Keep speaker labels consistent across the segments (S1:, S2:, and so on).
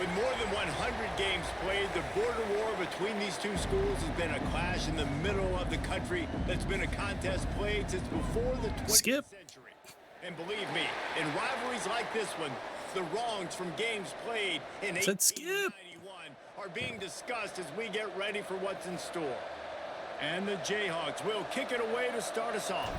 S1: With more than 100 games played, the border war between these two schools has been a clash in the middle of the country that's been a contest played since before the 20th century. And believe me, in rivalries like this one, the wrongs from games played in 1891 are being discussed as we get ready for what's in store. And the Jayhawks will kick it away to start us off.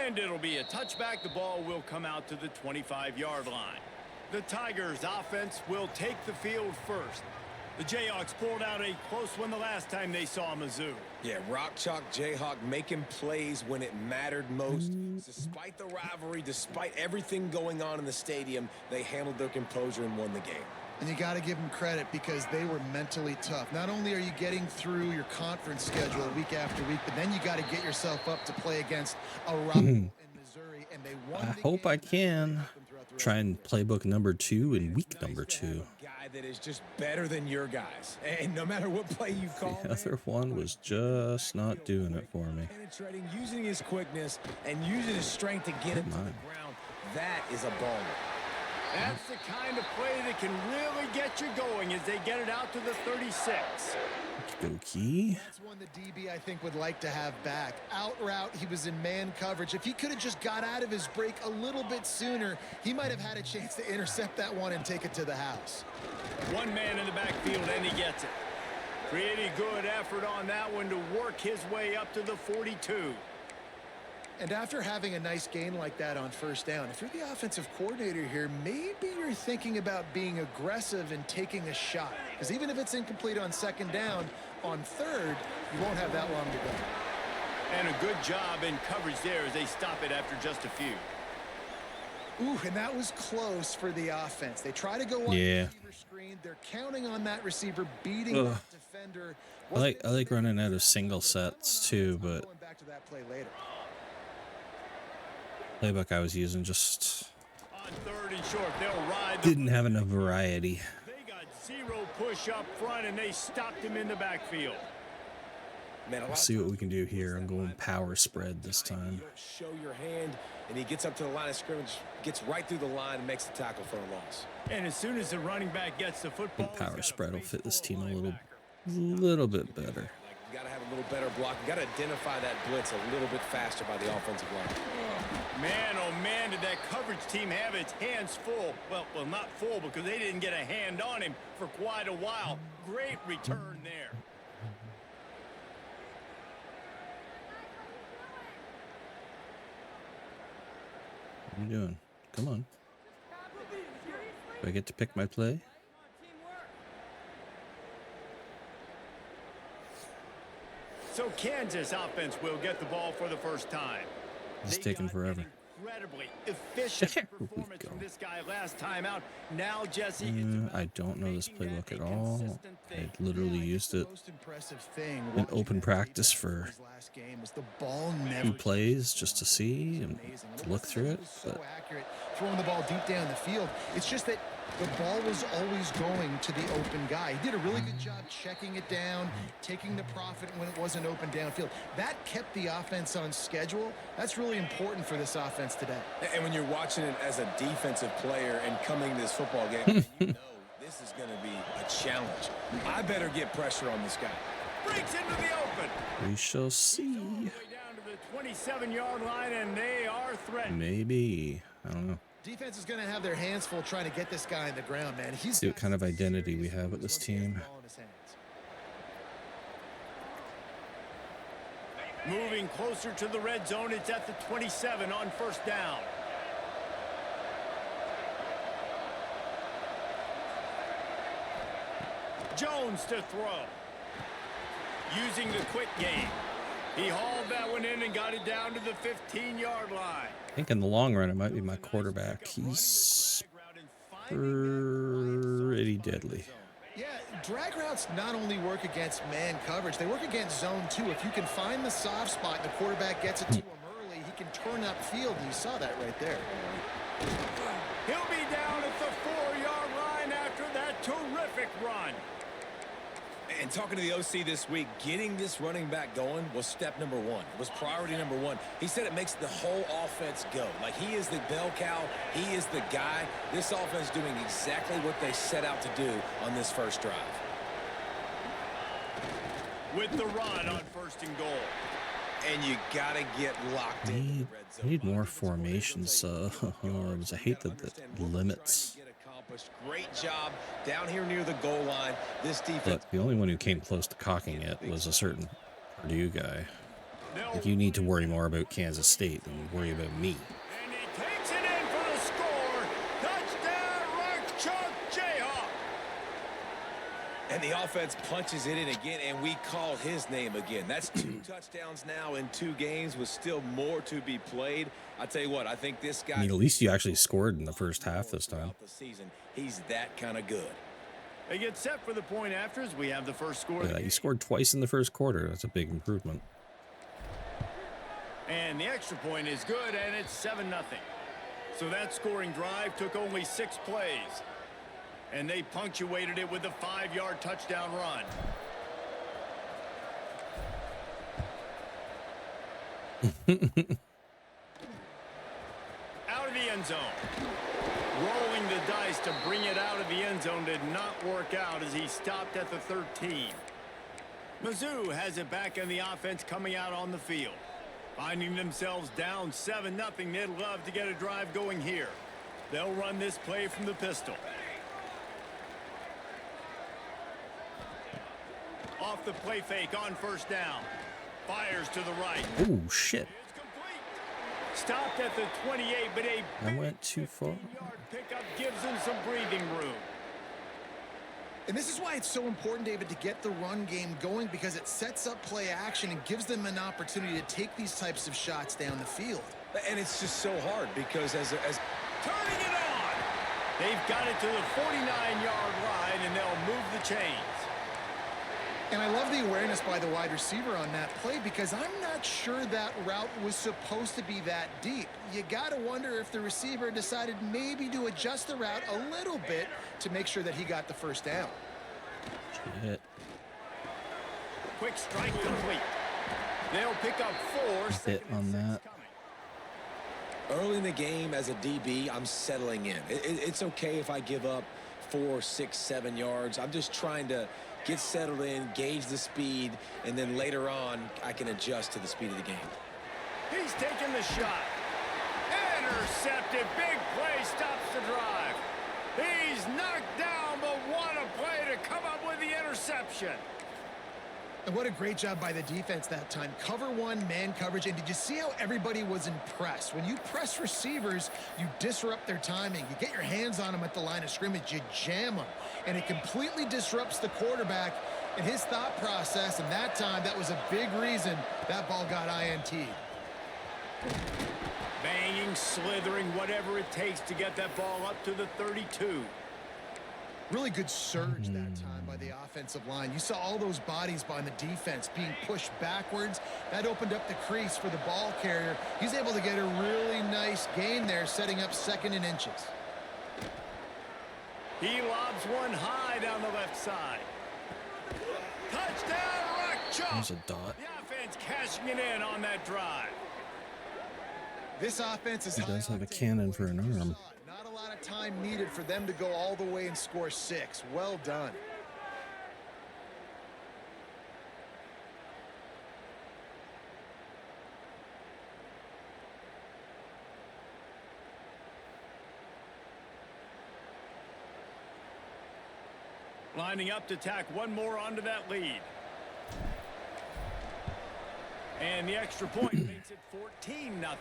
S1: And it'll be a touchback. The ball will come out to the 25-yard line. The Tigers offense will take the field first. The Jayhawks pulled out a close one the last time they saw Mizzou.
S2: Yeah, Rock Chalk Jayhawk making plays when it mattered most. Despite the rivalry, despite everything going on in the stadium, they handled their composure and won the game.
S3: And you got to give them credit because they were mentally tough. Not only are you getting through your conference schedule week after week, but then you got to get yourself up to play against a rival in Missouri. And they won.
S4: I hope I can try and playbook number 2 in week number 2.
S2: Guy that is just better than your guys. And no matter what play you call,
S4: the other one was just not doing it for me.
S2: Penetrating, using his quickness and using his strength to get him to the ground. That is a baller.
S1: That's the kind of play that can really get you going as they get it out to the 36.
S4: Okay.
S3: That's one the DB I think would like to have back. Out route, he was in man coverage. If he could have just got out of his break a little bit sooner, he might have had a chance to intercept that one and take it to the house.
S1: One man in the backfield and he gets it. Pretty good effort on that one to work his way up to the 42.
S3: And after having a nice gain like that on first down, if you're the offensive coordinator here, maybe you're thinking about being aggressive and taking a shot. Because even if it's incomplete on second down, on third, you won't have that long to go.
S1: And a good job in coverage there as they stop it after just a few.
S3: Ooh, and that was close for the offense. They try to go on the receiver screen. They're counting on that receiver beating that defender.
S4: I like running out of single sets too, but
S3: going back to that play later.
S4: Playbook I was using just
S1: on third and short, they'll ride
S4: didn't have enough variety.
S1: They got zero push up front and they stopped him in the backfield.
S2: Man,
S4: Let's see what we can do here. I'm going power spread this time.
S2: Show your hand, and he gets up to the line of scrimmage, gets right through the line, and makes the tackle for a loss.
S1: And as soon as the running back gets the football,
S4: power spread will fit this team a little bit better.
S2: You got to have a little better block. You got to identify that blitz a little bit faster by the offensive line.
S1: Man, oh man, did that coverage team have its hands full. Well, not full because they didn't get a hand on him for quite a while. Great return there.
S4: What are you doing? Come on. Do I get to pick my play?
S1: So Kansas offense will get the ball for the first time.
S4: It's taking forever.
S1: Incredibly efficient performance from this guy last time out. Now Jesse,
S4: I don't know this playbook at all. I literally used it in open practice for 2 plays just to see and to look through it. But
S3: throwing the ball deep down the field. It's just that the ball was always going to the open guy. He did a really good job checking it down, taking the profit when it wasn't open downfield. That kept the offense on schedule. That's really important for this offense today.
S2: And when you're watching it as a defensive player and coming to this football game, you know this is going to be a challenge. I better get pressure on this guy.
S1: Breaks into the open.
S4: We shall see.
S1: Down to the 27-yard line, and they are threatened.
S4: Maybe. I don't know.
S3: Defense is going to have their hands full trying to get this guy on the ground, man.
S4: See what kind of identity we have with this team.
S1: Moving closer to the red zone, it's at the 27 on first down. Jones to throw. Using the quick game. He hauled that one in and got it down to the 15-yard line.
S4: I think in the long run, it might be my quarterback. He's pretty deadly.
S3: Yeah, drag routes not only work against man coverage, they work against zone too. If you can find the soft spot and the quarterback gets it to him early, he can turn upfield, and you saw that right there.
S1: He'll be down at the 4-yard line after that terrific run.
S2: And talking to the OC this week, getting this running back going was step number one. It was priority number one. He said it makes the whole offense go. Like, he is the bell cow. He is the guy. This offense doing exactly what they set out to do on this first drive.
S1: With the run on 1st and goal.
S2: And you got to get locked in.
S4: I need more formations. I hate the limits.
S2: Great job down here near the goal line. This defense.
S4: But the only one who came close to cocking it was a certain Purdue guy. Like, you need to worry more about Kansas State than worry about me.
S1: And he takes it in for the score. Touchdown, Rock Chalk Jayhawk.
S2: And the offense punches it in again, and we call his name again. That's 2 touchdowns now in 2 games with still more to be played. I tell you what, I think this guy...
S4: I mean, at least you actually scored in the first half this time.
S2: He's that kind of good.
S1: They get set for the point afters. We have the first score.
S4: Yeah, you scored twice in the first quarter. That's a big improvement.
S1: And the extra point is good, and it's 7-0. So that scoring drive took only 6 plays. And they punctuated it with a 5-yard touchdown run. Out of the end zone. Rolling the dice to bring it out of the end zone did not work out as he stopped at the 13. Mizzou has it back in the offense coming out on the field. Finding themselves down 7-0, they'd love to get a drive going here. They'll run this play from the pistol. Off the play fake on 1st down. Fires to the right.
S4: Oh, shit.
S1: It's complete. Stopped at the 28, but
S4: I went too far.
S1: 15-yard pickup gives them some breathing room.
S3: And this is why it's so important, David, to get the run game going, because it sets up play action and gives them an opportunity to take these types of shots down the field.
S2: And it's just so hard because as
S1: turning it on. They've got it to the 49-yard line, and they'll move the chains.
S3: And I love the awareness by the wide receiver on that play, because I'm not sure that route was supposed to be that deep. You got to wonder if the receiver decided maybe to adjust the route a little bit to make sure that he got the 1st down.
S4: Shit.
S1: Quick strike complete. They'll pick up 4.
S4: Hit on that.
S2: early in the game as a DB, I'm settling in. It's okay if I give up 4, 6, 7 yards. I'm just trying to get settled in, gauge the speed, and then later on, I can adjust to the speed of the game.
S1: He's taking the shot. Intercepted. Big play stops the drive. He's knocked down, but what a play to come up with the interception.
S3: And what a great job by the defense that time. Cover one, man coverage. And did you see how everybody was impressed? When you press receivers, you disrupt their timing. You get your hands on them at the line of scrimmage. You jam them. And it completely disrupts the quarterback and his thought process. And that time, that was a big reason that ball got INT'd.
S1: Banging, slithering, whatever it takes to get that ball up to the 32.
S3: Really good surge that time by the offensive line. You saw all those bodies by the defense being pushed backwards. That opened up the crease for the ball carrier. He's able to get a really nice gain there, setting up 2nd and inches.
S1: He lobs one high down the left side. Touchdown, Rock Chalk.
S4: There's a dot.
S1: The offense cashing it in on that drive.
S3: This offense is
S4: He does have a cannon for an arm.
S3: Not a lot of time needed for them to go all the way and score 6. Well done.
S1: Lining up to tack one more onto that lead. And the extra point makes it 14-0.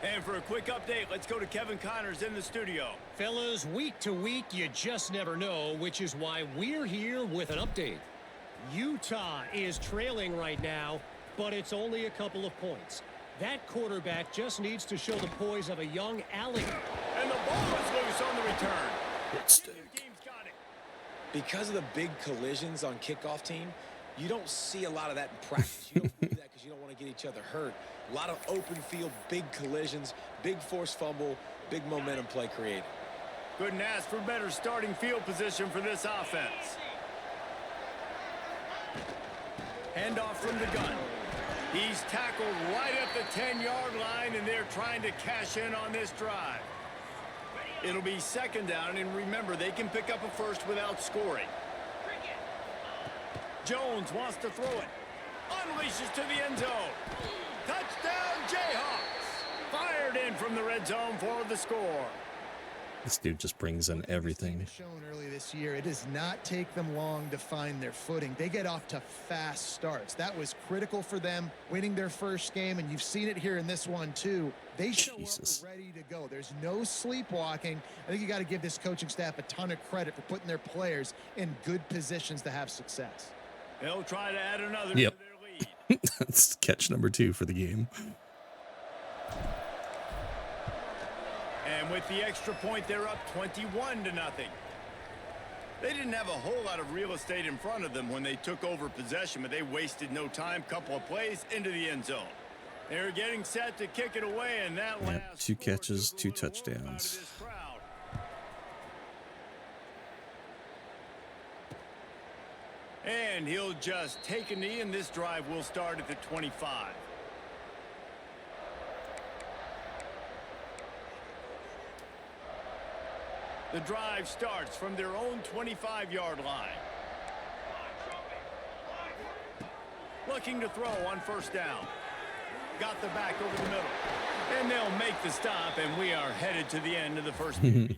S1: And for a quick update, let's go to Kevin Connors in the studio.
S5: Fellas, week to week, you just never know, which is why we're here with an update. Utah is trailing right now, but it's only a couple of points. That quarterback just needs to show the poise of a young Allen.
S1: And the ball is loose on the return.
S4: It's
S1: The game's got it.
S2: Because of the big collisions on kickoff team, you don't see a lot of that in practice. You don't do that because you don't want to get each other hurt. A lot of open field, big collisions, big forced fumble, big momentum play created.
S1: Couldn't ask for better starting field position for this offense. Handoff from the gun. He's tackled right at the 10-yard line, and they're trying to cash in on this drive. It'll be second down, and remember, they can pick up a first without scoring. Jones wants to throw it. Unleashes to the end zone. Touchdown, Jayhawks. Fired in from the red zone for the score.
S4: This dude just brings in everything.
S3: Shown early this year, it does not take them long to find their footing. They get off to fast starts. That was critical for them winning their first game, and you've seen it here in this one too. They show up ready to go. There's no sleepwalking. I think you got to give this coaching staff a ton of credit for putting their players in good positions to have success.
S1: They'll try to add another to their lead.
S4: That's catch number 2 for the game.
S1: And with the extra point, they're up 21-0. They didn't have a whole lot of real estate in front of them when they took over possession, but they wasted no time. Couple of plays into the end zone. They're getting set to kick it away, and that last
S4: 2 catches, 2 touchdowns.
S1: And he'll just take a knee, and this drive will start at the 25. The drive starts from their own 25-yard line. Looking to throw on first down. Got the back over the middle. And they'll make the stop, and we are headed to the end of the first period.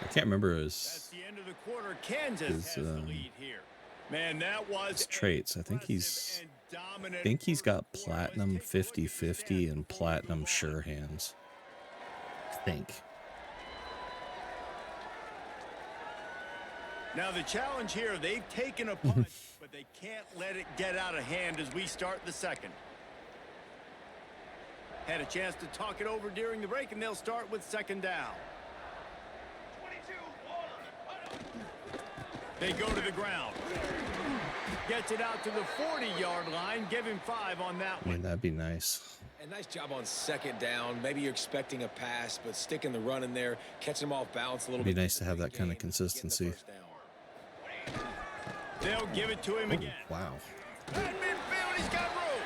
S4: I can't remember
S1: That's the end of the quarter. Kansas has the lead here. Man, that was
S4: his traits. I think he's got platinum 50-50 and platinum sure hands. I think.
S1: Now the challenge here, they've taken a punt, but they can't let it get out of hand as we start the second. Had a chance to talk it over during the break, and they'll start with second down. They go to the ground. Gets it out to the 40-yard line. Give him 5 on that one.
S4: I mean, that'd be nice.
S2: And nice job on second down. Maybe you're expecting a pass, but sticking the run in there, catching them off balance a little bit.
S4: It'd be nice to have that kind of consistency.
S1: They'll give it to him again.
S4: Wow.
S1: At midfield, he's got room.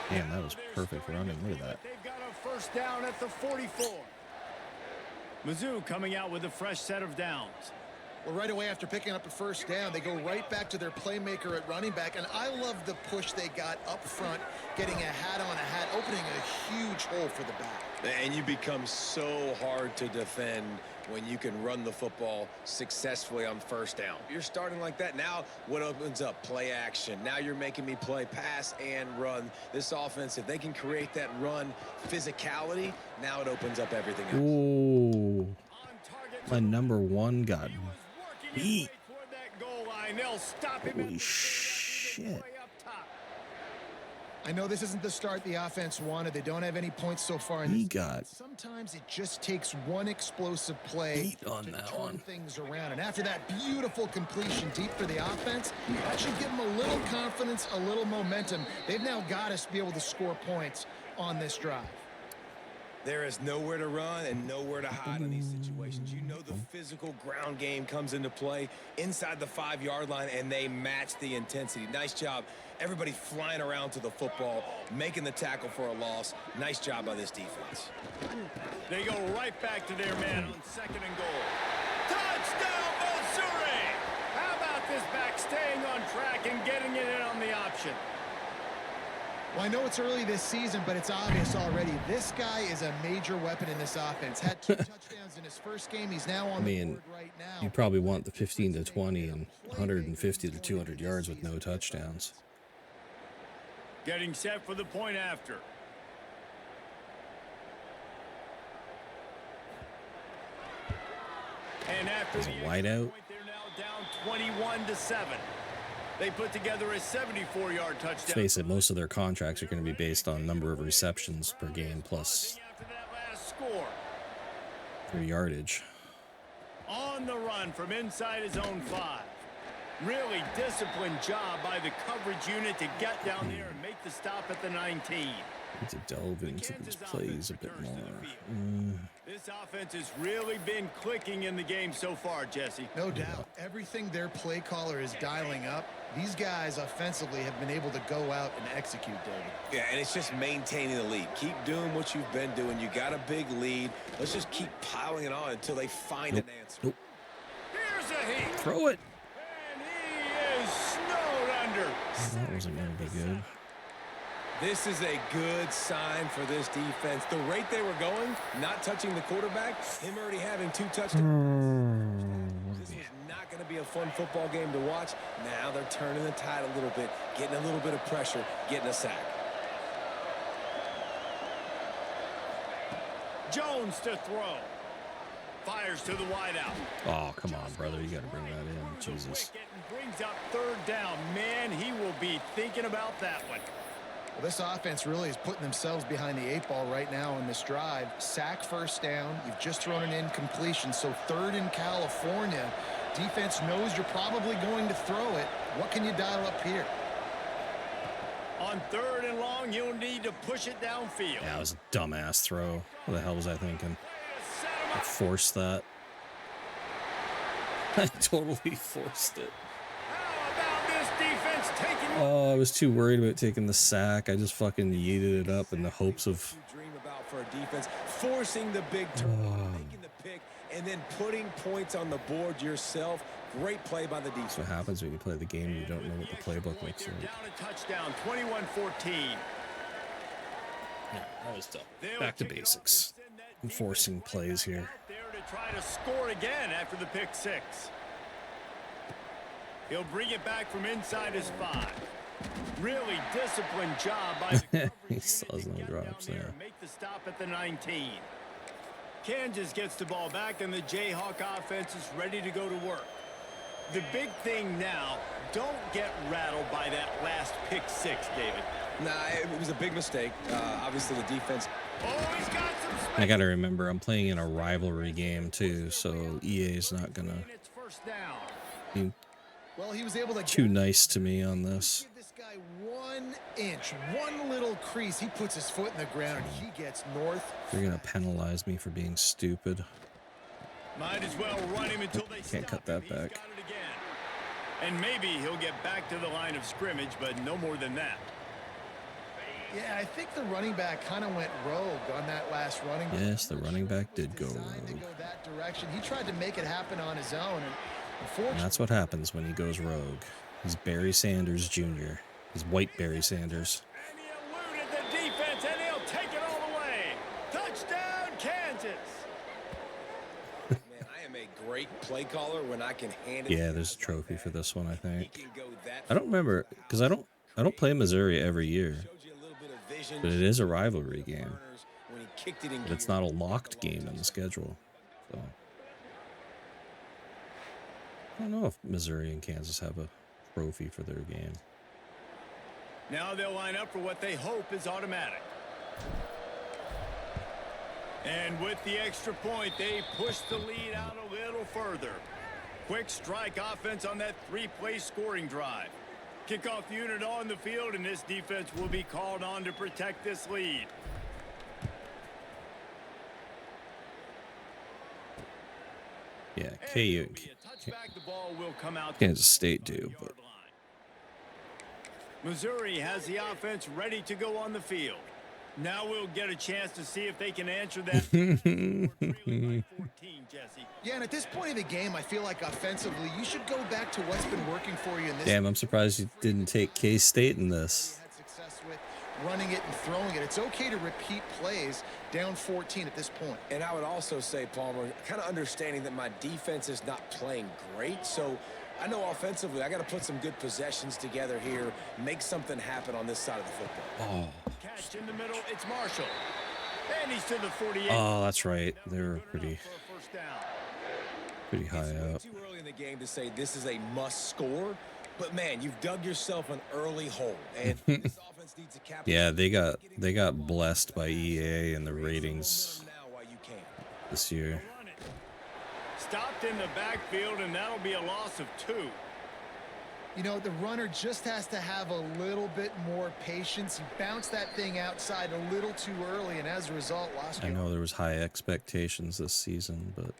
S4: Damn, that was perfect running. Look at that.
S1: They've got a first down at the 44. Mizzou coming out with a fresh set of downs.
S3: Well, right away after picking up a first down, they go right back to their playmaker at running back. And I love the push they got up front, getting a hat on a hat, opening a huge hole for the back.
S2: And you become so hard to defend when you can run the football successfully on first down. You're starting like that. Now what opens up? Play action. Now you're making me play pass and run. This offense, if they can create that run physicality, now it opens up everything else.
S4: Ooh. My number 1 got beat. Holy shit.
S3: I know this isn't the start the offense wanted. They don't have any points so far.
S4: He got
S3: sometimes it just takes one explosive play
S4: on
S3: to
S4: that
S3: turn
S4: one.
S3: things around. And after that beautiful completion deep for the offense, that should give them a little confidence, a little momentum. They've now got us to be able to score points on this drive.
S2: There is nowhere to run and nowhere to hide in these situations. You know the physical ground game comes into play inside the 5-yard line, and they match the intensity. Nice job. Everybody flying around to the football, making the tackle for a loss. Nice job by this defense.
S1: They go right back to their man on second and goal. Touchdown, Missouri! How about this back staying on track and getting it in on the option?
S3: Well, I know it's early this season, but it's obvious already. This guy is a major weapon in this offense. Had 2 touchdowns in his first game. He's now on the board right now.
S4: You probably want the 15 to 20 and 150 to 200 yards with no touchdowns.
S1: Getting set for the point after. And after the
S4: wide out.
S1: Point, they're now down 21-7. They put together a 74-yard touchdown.
S4: Let's face it, most of their contracts are going to be based on number of receptions per game plus per yardage.
S1: On the run from inside his own 5. Really disciplined job by the coverage unit to get down there and make the stop at the 19.
S4: Need to delve into these plays a bit more.
S1: This offense has really been clicking in the game so far, Jesse.
S3: No doubt. Everything their play caller is dialing up, these guys offensively have been able to go out and execute, David.
S2: Yeah, and it's just maintaining the lead. Keep doing what you've been doing. You got a big lead. Let's just keep piling it on until they find an answer.
S1: Here's a heat.
S4: Throw it.
S1: And he is snowed under.
S4: That wasn't going to be good.
S2: This is a good sign for this defense. The rate they were going, not touching the quarterback, him already having 2 touchdowns. This is not going to be a fun football game to watch. Now they're turning the tide a little bit, getting a little bit of pressure, getting a sack.
S1: Jones to throw. Fires to the wideout.
S4: Oh, come on, brother. You got to bring that in. Jesus.
S1: Brings up 3rd down. Man, he will be thinking about that one.
S3: Well, this offense really is putting themselves behind the 8 ball right now in this drive. Sack 1st down. You've just thrown an incompletion, so 3rd in California. Defense knows you're probably going to throw it. What can you dial up here?
S1: On 3rd and long, you'll need to push it downfield.
S4: Yeah, that was a dumbass throw. What the hell was I thinking? I forced that. I totally forced it.
S1: How about this defense taking?
S4: Oh, I was too worried about taking the sack. I just fucking yeeted it up in the hopes of...
S2: Dream about for a defense, forcing the big turn, making the pick, and then putting points on the board yourself. Great play by the defense.
S4: That's what happens when you play the game and you don't know what the playbook looks like.
S1: Down a touchdown, 21-14.
S4: Yeah, that was tough. Back to basics. Enforcing plays here.
S1: There to try to score again after the pick 6. He'll bring it back from inside his 5. Really disciplined job by the
S4: He still has no drops there.
S1: Make the stop at the 19. Kansas gets the ball back and the Jayhawk offense is ready to go to work. The big thing now, don't get rattled by that last pick 6, David.
S2: Nah, it was a big mistake. Obviously, the defense.
S1: Oh, he's got some space.
S4: I gotta remember, I'm playing in a rivalry game too, so EA's not gonna
S1: It's 1st down.
S4: be
S3: Well, he was able to
S4: too nice to me on this.
S3: give this guy 1 inch, 1 little crease. He puts his foot in the ground and he gets north.
S4: They're gonna penalize me for being stupid.
S1: Might as well run him until they
S4: Can't cut
S1: stop him.
S4: that back.
S1: He's got it again. And maybe he'll get back to the line of scrimmage, but no more than that.
S3: Yeah, I think the running back kind of went rogue on that last running.
S4: Yes, the running back did go
S3: Designed to
S4: rogue.
S3: go that direction. He tried to make it happen on his own, and unfortunately,
S4: And that's what happens when he goes rogue. He's Barry Sanders Jr. He's white Barry Sanders.
S1: And he eluded the defense, and he'll take it all the way. Touchdown, Kansas.
S2: Man, I am a great play caller when I can hand it.
S4: Yeah, there's a trophy for this one, I
S2: He
S4: think.
S2: can go that
S4: I don't remember, because I don't play Missouri every year.
S2: Showed you a little bit of vision.
S4: But it is a rivalry game.
S2: When he kicked it in
S4: But it's
S2: gear.
S4: not a locked game in the schedule. So I don't know if Missouri and Kansas have a trophy for their game.
S1: Now they'll line up for what they hope is automatic. And with the extra point, they push the lead out a little further. Quick strike offense on that 3-play scoring drive. Kickoff unit on the field, and this defense will be called on to protect this lead.
S4: Yeah,
S1: And
S4: KU,
S1: it'll be a touchback. The ball will come out to
S4: Kansas State
S1: the
S4: do,
S1: 1-yard
S4: but
S1: line. Missouri has the offense ready to go on the field. Now we'll get a chance to see if they can answer that. 14, Jesse.
S3: yeah, and at this point of the game, I feel like offensively, you should go back to what's been working for you in this.
S4: damn, I'm surprised you didn't take K-State in this.
S3: Had success with running it and throwing it. It's okay to repeat plays down 14 at this point.
S2: And I would also say, Palmer, kind of understanding that my defense is not playing great. So I know offensively, I got to put some good possessions together here, make something happen on this side of the football.
S4: Oh,
S1: Catch in the middle, it's Marshall. And he's to the 48.
S4: oh, that's right. They were pretty
S1: For a first down.
S4: high
S2: Way
S4: up.
S2: too early in the game to say this is a must score. But man, you've dug yourself an early hole, and this offense needs to capitalize.
S4: Yeah, they got blessed by EA and the ratings
S2: Now while you can.
S4: this year.
S1: Run it. Stopped in the backfield, and that'll be a loss of 2.
S3: You know, the runner just has to have a little bit more patience. He bounced that thing outside a little too early, and as a result, lost.
S4: I know there was high expectations this season, but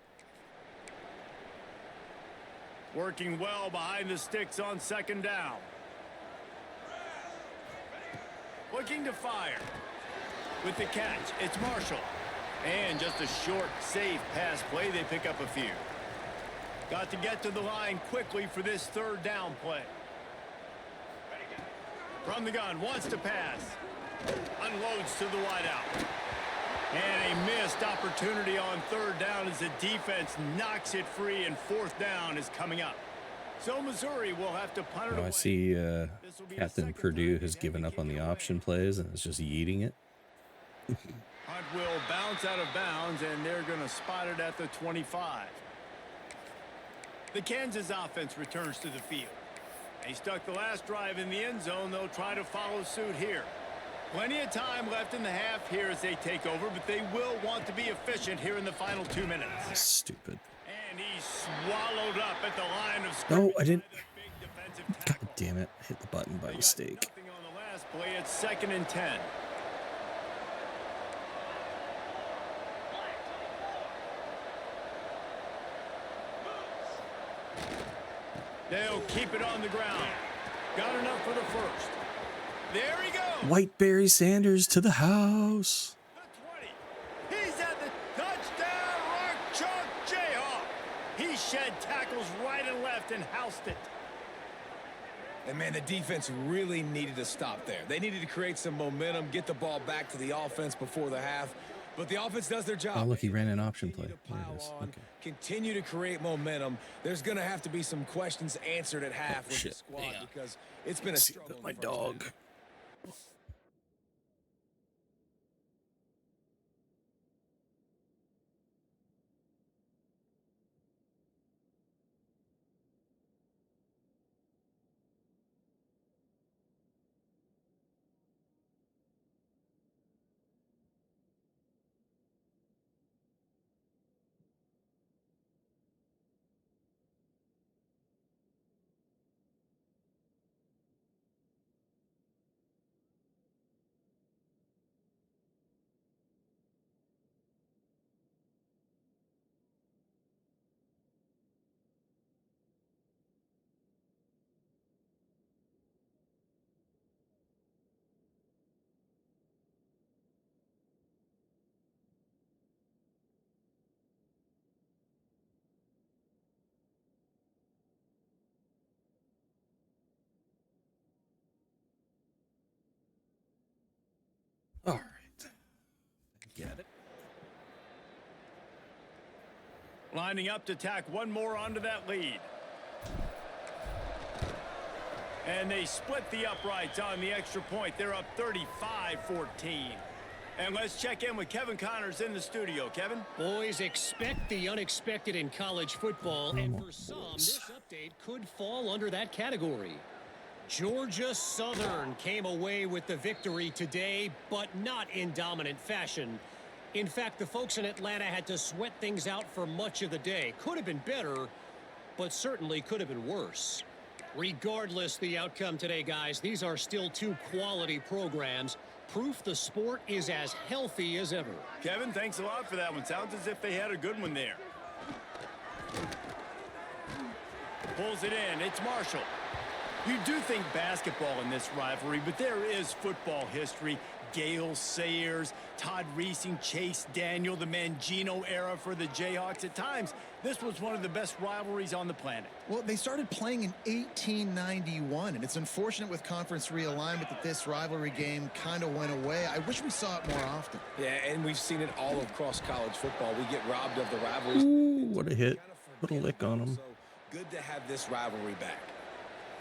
S1: working well behind the sticks on second down. Looking to fire. With the catch, it's Marshall. And just a short, safe pass play. They pick up a few. Got to get to the line quickly for this third down play. From the gun, wants to pass. Unloads to the wideout. And a missed opportunity on third down as the defense knocks it free, and fourth down is coming up. So Missouri will have to punt it away.
S4: I see Captain Purdue has given up on the option plays and is just yeeting it.
S1: Hunt will bounce out of bounds, and they're going to spot it at the 25. The Kansas offense returns to the field. They stuck the last drive in the end zone. They'll try to follow suit here. Plenty of time left in the half here as they take over, but they will want to be efficient here in the final 2 minutes.
S4: Stupid.
S1: And he's swallowed up at the line of scrimmage.
S4: No, I didn't. God damn it. Hit the button by mistake.
S1: Nothing on the last play. It's 2nd and 10. They'll keep it on the ground. Got enough for the first. There he goes.
S4: Whiteberry Sanders to the house.
S1: The 20. He's at the touchdown. Rock chalk Jayhawk. He shed tackles right and left and housed it.
S2: And, man, the defense really needed to stop there. They needed to create some momentum, get the ball back to the offense before the half. But the offense does their job.
S4: Oh, look, he ran an option play. There it is. Okay.
S2: Continue to create momentum. There's going to have to be some questions answered at half with the squad because it's been a struggle.
S4: My dog. All right. Get it.
S1: Lining up to tack one more onto that lead. And they split the uprights on the extra point. They're up 35-14. And let's check in with Kevin Connors in the studio. Kevin?
S5: Boys, expect the unexpected in college football, and for some, this update could fall under that category. Georgia Southern came away with the victory today, but not in dominant fashion. In fact, the folks in Atlanta had to sweat things out for much of the day. Could have been better, but certainly could have been worse. Regardless the outcome today, guys, these are still two quality programs. Proof the sport is as healthy as ever.
S1: Kevin, thanks a lot for that one. Sounds as if they had a good one there. Pulls it in. It's Marshall. You do think basketball in this rivalry, but there is football history. Gale Sayers, Todd Reesing, Chase Daniel, the Mangino era for the Jayhawks. At times, this was one of the best rivalries on the planet.
S3: Well, they started playing in 1891, and it's unfortunate with conference realignment that this rivalry game kind of went away. I wish we saw it more often.
S2: Yeah, and we've seen it all across college football. We get robbed of the rivalries.
S4: Ooh, what a hit. Put a lick on him.
S2: So good to have this rivalry back.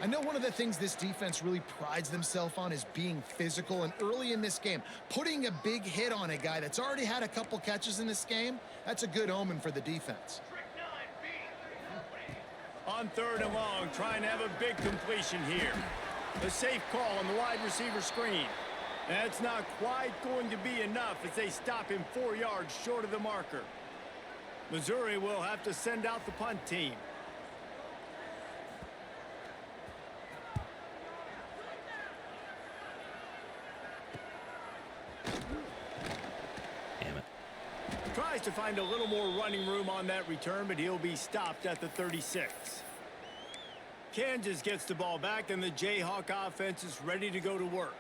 S3: I know one of the things this defense really prides themselves on is being physical, and early in this game, putting a big hit on a guy that's already had a couple catches in this game, that's a good omen for the defense.
S1: On 3rd and long, trying to have a big completion here. A safe call on the wide receiver screen. That's not quite going to be enough as they stop him 4 yards short of the marker. Missouri will have to send out the punt team. to find a little more running room on that return, but he'll be stopped at the 36. Kansas gets the ball back, and the Jayhawk offense is ready to go to work.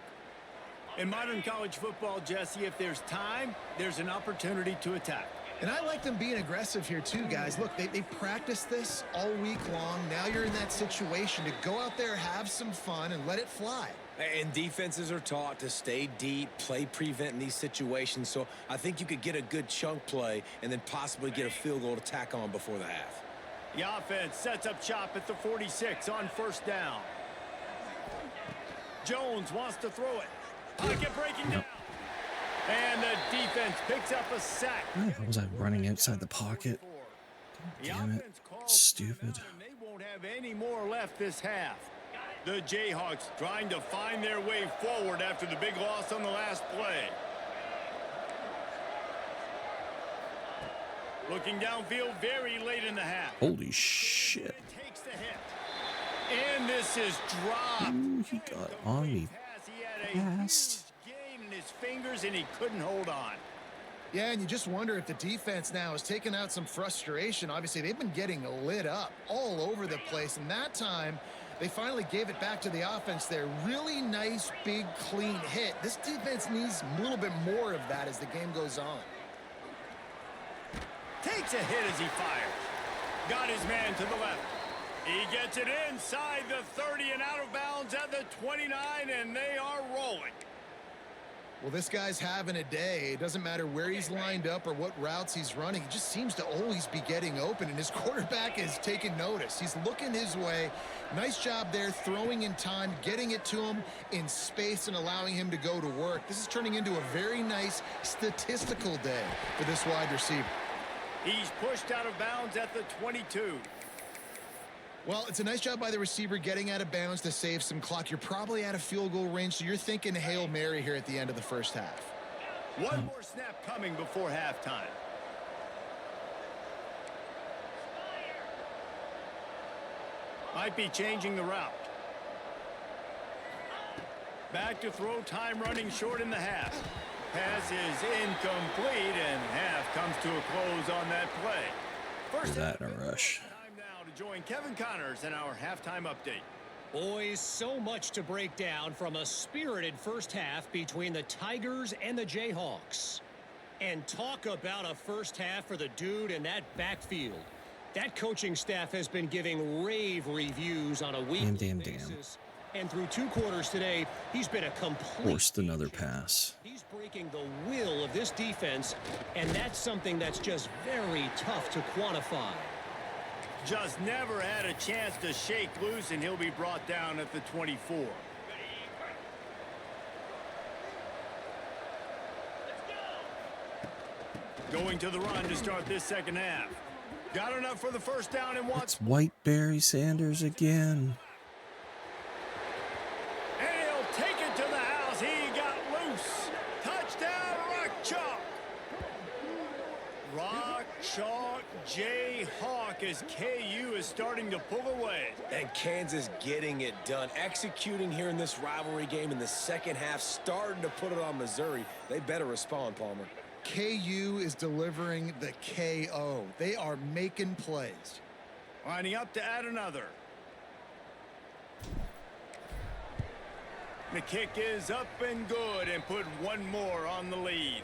S1: In modern college football, Jesse, if there's time, there's an opportunity to attack.
S3: And I like them being aggressive here too, guys. Look, they practiced this all week long. Now you're in that situation to go out there, have some fun, and let it fly.
S2: And defenses are taught to stay deep, play prevent in these situations. So I think you could get a good chunk play and then possibly get a field goal to tack on before the half.
S1: The offense sets up shop at the 46 on first down. Jones wants to throw it. Pocket breaking down. And the defense picks up a sack.
S4: Why was I running outside the pocket? Damn it. Stupid.
S1: They won't have any more left this half. The Jayhawks trying to find their way forward after the big loss on the last play. Looking downfield very late in the half.
S4: Holy shit.
S1: It takes the hit. And this is dropped.
S4: Ooh, he got on me
S1: He had a
S4: fast.
S1: huge gain in his fingers, and he couldn't hold on.
S3: Yeah, and you just wonder if the defense now is taking out some frustration. Obviously, they've been getting lit up all over the place, and that time they finally gave it back to the offense there. Really nice, big, clean hit. This defense needs a little bit more of that as the game goes on.
S1: Takes a hit as he fires. Got his man to the left. He gets it inside the 30 and out of bounds at the 29, and they are rolling.
S3: Well, this guy's having a day. It doesn't matter where he's lined up or what routes he's running. He just seems to always be getting open, and his quarterback is taking notice. He's looking his way. Nice job there, throwing in time, getting it to him in space and allowing him to go to work. This is turning into a very nice statistical day for this wide receiver.
S1: He's pushed out of bounds at the 22.
S3: Well, it's a nice job by the receiver getting out of bounds to save some clock. You're probably out of field goal range, so you're thinking Hail Mary here at the end of the first half.
S1: One more snap coming before halftime. Might be changing the route. Back to throw, time running short in the half. Pass is incomplete, and half comes to a close on that play. First
S4: That in a rush.
S1: time now to join Kevin Connors in our halftime update.
S5: Boys, so much to break down from a spirited first half between the Tigers and the Jayhawks. And talk about a first half for the dude in that backfield. That coaching staff has been giving rave reviews on a weekly basis. And through 2 quarters today, he's been a complete...
S4: Forced another pass.
S5: He's breaking the will of this defense, and that's something that's just very tough to quantify.
S1: Just never had a chance to shake loose, and he'll be brought down at the 24. Going to the run to start this second half. Got enough for the first down and wants...
S4: It's Whiteberry Sanders again.
S1: And he'll take it to the house. He got loose. Touchdown, Rock Chalk. Rock Chalk Jayhawk as KU is starting to pull away.
S2: And Kansas getting it done. Executing here in this rivalry game in the second half. Starting to put it on Missouri. They better respond, Palmer.
S3: KU is delivering the KO. They are making plays.
S1: Lining up to add another. The kick is up and good and put one more on the lead.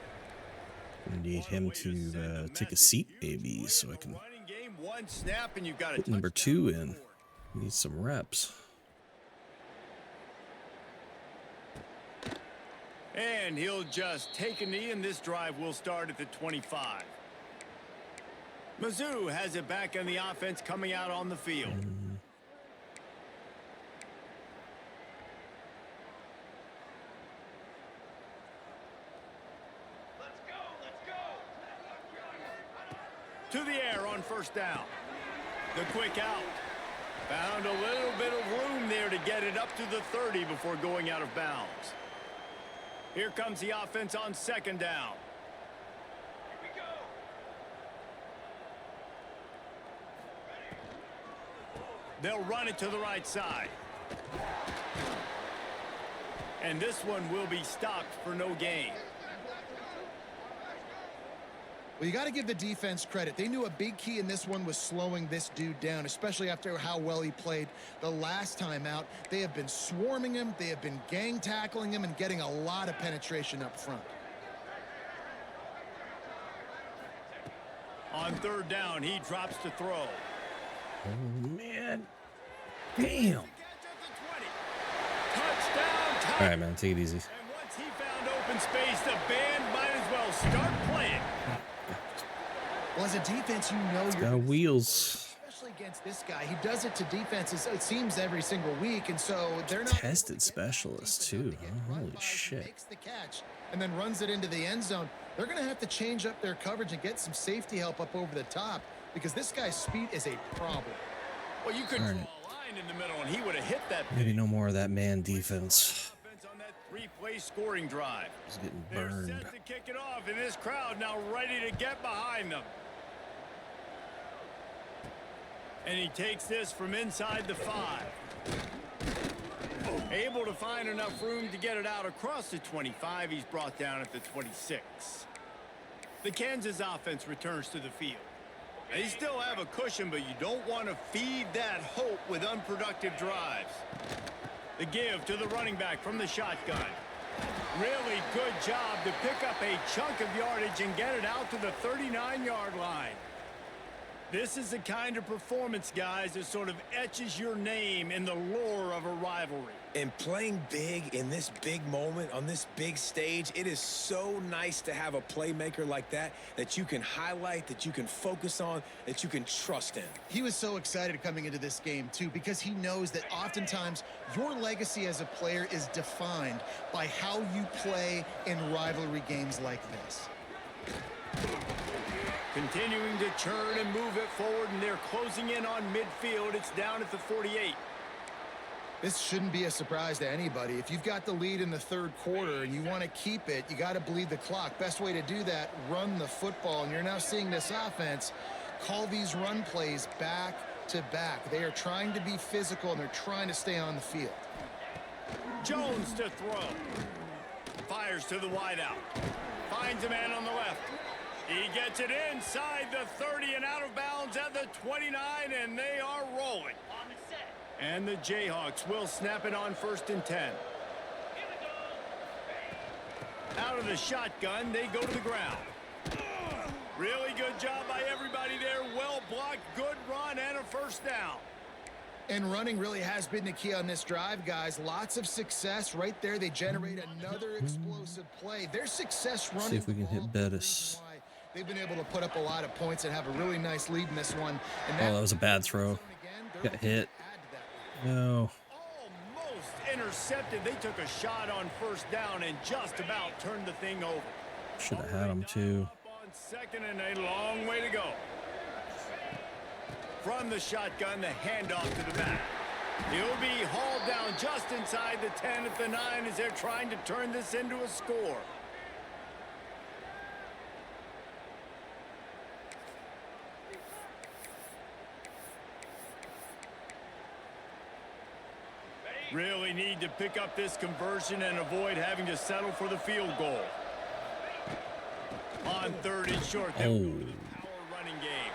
S4: I need him to take a seat, maybe, so I can
S1: Running game, one snap, and you've got
S4: put number 2 in. Need some reps.
S1: And he'll just take a knee, and this drive will start at the 25. Mizzou has it back on the offense coming out on the field. To the air on first down. The quick out. Found a little bit of room there to get it up to the 30 before going out of bounds. Here comes the offense on second down. They'll run it to the right side. And this one will be stopped for no gain.
S3: Well, you got to give the defense credit. They knew a big key in this one was slowing this dude down, especially after how well he played the last time out. They have been swarming him. They have been gang tackling him and getting a lot of penetration up front.
S1: On third down, he drops to throw.
S4: Oh, man. Damn.
S1: Touchdown.
S4: All right, man. Take it easy.
S1: And once he found open space, the band might as well start playing.
S3: Well, as a defense, you know
S4: It's
S3: you're
S4: got wheels.
S3: especially against this guy. He does it to defenses, it seems, every single week, and so they're not
S4: Tested specialist, too. Huh? Holy shit.
S3: Makes the catch and then runs it into the end zone. They're going to have to change up their coverage and get some safety help up over the top because this guy's speed is a problem.
S1: Well, you could
S4: All
S1: draw
S4: right.
S1: a line in the middle, and he would have hit that.
S4: Maybe no more of that man defense.
S1: Offense on that three-play scoring drive.
S4: He's getting
S1: They're
S4: burned.
S1: set to kick it off, and this crowd now ready to get behind them. And he takes this from inside the 5. Able to find enough room to get it out across the 25. He's brought down at the 26. The Kansas offense returns to the field. They still have a cushion, but you don't want to feed that hope with unproductive drives. The give to the running back from the shotgun. Really good job to pick up a chunk of yardage and get it out to the 39-yard line. This is the kind of performance, guys, that sort of etches your name in the lore of a rivalry.
S2: And playing big in this big moment, on this big stage, it is so nice to have a playmaker like that you can highlight, that you can focus on, that you can trust in.
S3: He was so excited coming into this game, too, because he knows that oftentimes your legacy as a player is defined by how you play in rivalry games like this.
S1: Continuing to churn and move it forward, and they're closing in on midfield. It's down at the 48.
S3: This shouldn't be a surprise to anybody. If you've got the lead in the third quarter and you want to keep it, you got to bleed the clock. Best way to do that, run the football. And you're now seeing this offense call these run plays back to back. They are trying to be physical, and they're trying to stay on the field.
S1: Jones to throw. Fires to the wideout. Finds a man on the left. He gets it inside the 30 and out of bounds at the 29, and they are rolling. And the Jayhawks will snap it on 1st and 10. Out of the shotgun, they go to the ground. Really good job by everybody there. Well blocked, good run, and a first down.
S3: And running really has been the key on this drive, guys. Lots of success right there. They generate another explosive play. Their success running.
S4: See if we can hit Bettis.
S3: They've been able to put up a lot of points and have a really nice lead in this one. And
S4: Oh, that was a bad throw. Got hit. No.
S1: Almost intercepted. They took a shot on 1st down and just about turned the thing over.
S4: Should have had him too.
S1: Up on 2nd and a long way to go. From the shotgun, the handoff to the back. He'll be hauled down just inside the 10 at the 9 as they're trying to turn this into a score. Really need to pick up this conversion and avoid having to settle for the field goal. On 3rd and short, they'll go with a power running game.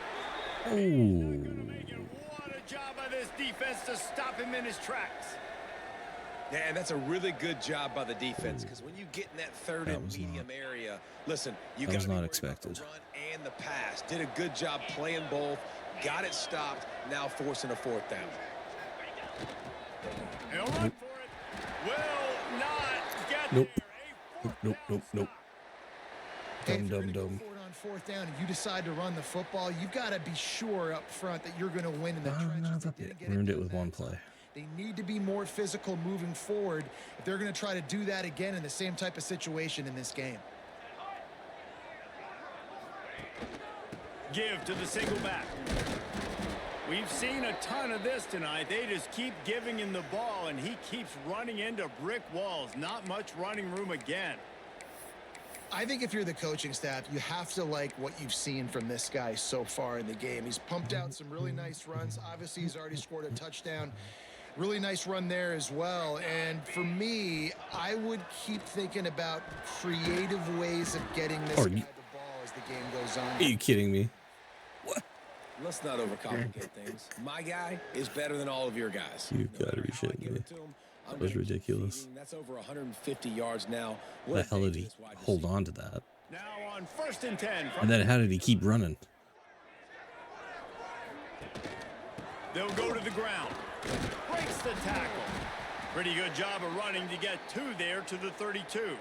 S1: What a job by this defense to stop him in his tracks.
S2: Yeah, and that's a really good job by the defense, because when you get in that 3rd and medium area, listen, you got to be worried about the run and the pass. Did a good job playing both, got it stopped, now forcing a 4th down.
S1: He'll run for it. Will not get
S4: Nope.
S1: there.
S4: Nope.
S3: If you're
S4: Dumb.
S3: gonna go for it on 4th down and you decide to run the football, you've got to be sure up front that you're going to win in the trenches. They didn't get
S4: Ruined it
S3: into
S4: with
S3: that
S4: one
S3: zone.
S4: play.
S3: They need to be more physical moving forward if they're going to try to do that again in the same type of situation in this game.
S1: Give to the single back. We've seen a ton of this tonight. They just keep giving him the ball, and he keeps running into brick walls. Not much running room again.
S3: I think if you're the coaching staff, you have to like what you've seen from this guy so far in the game. He's pumped out some really nice runs. Obviously, he's already scored a touchdown. Really nice run there as well. And for me, I would keep thinking about creative ways of getting this guy the ball as the game goes on.
S4: Are you kidding me? What?
S2: Let's not overcomplicate things. My guy is better than all of your guys.
S4: You gotta be shitting me. That was ridiculous.
S2: That's over 150 yards now.
S4: How the hell did he hold on to that?
S1: Now on 1st and 10.
S4: And then how did he keep running?
S1: They'll go to the ground. Breaks the tackle. Pretty good job of running to get two there to the 32.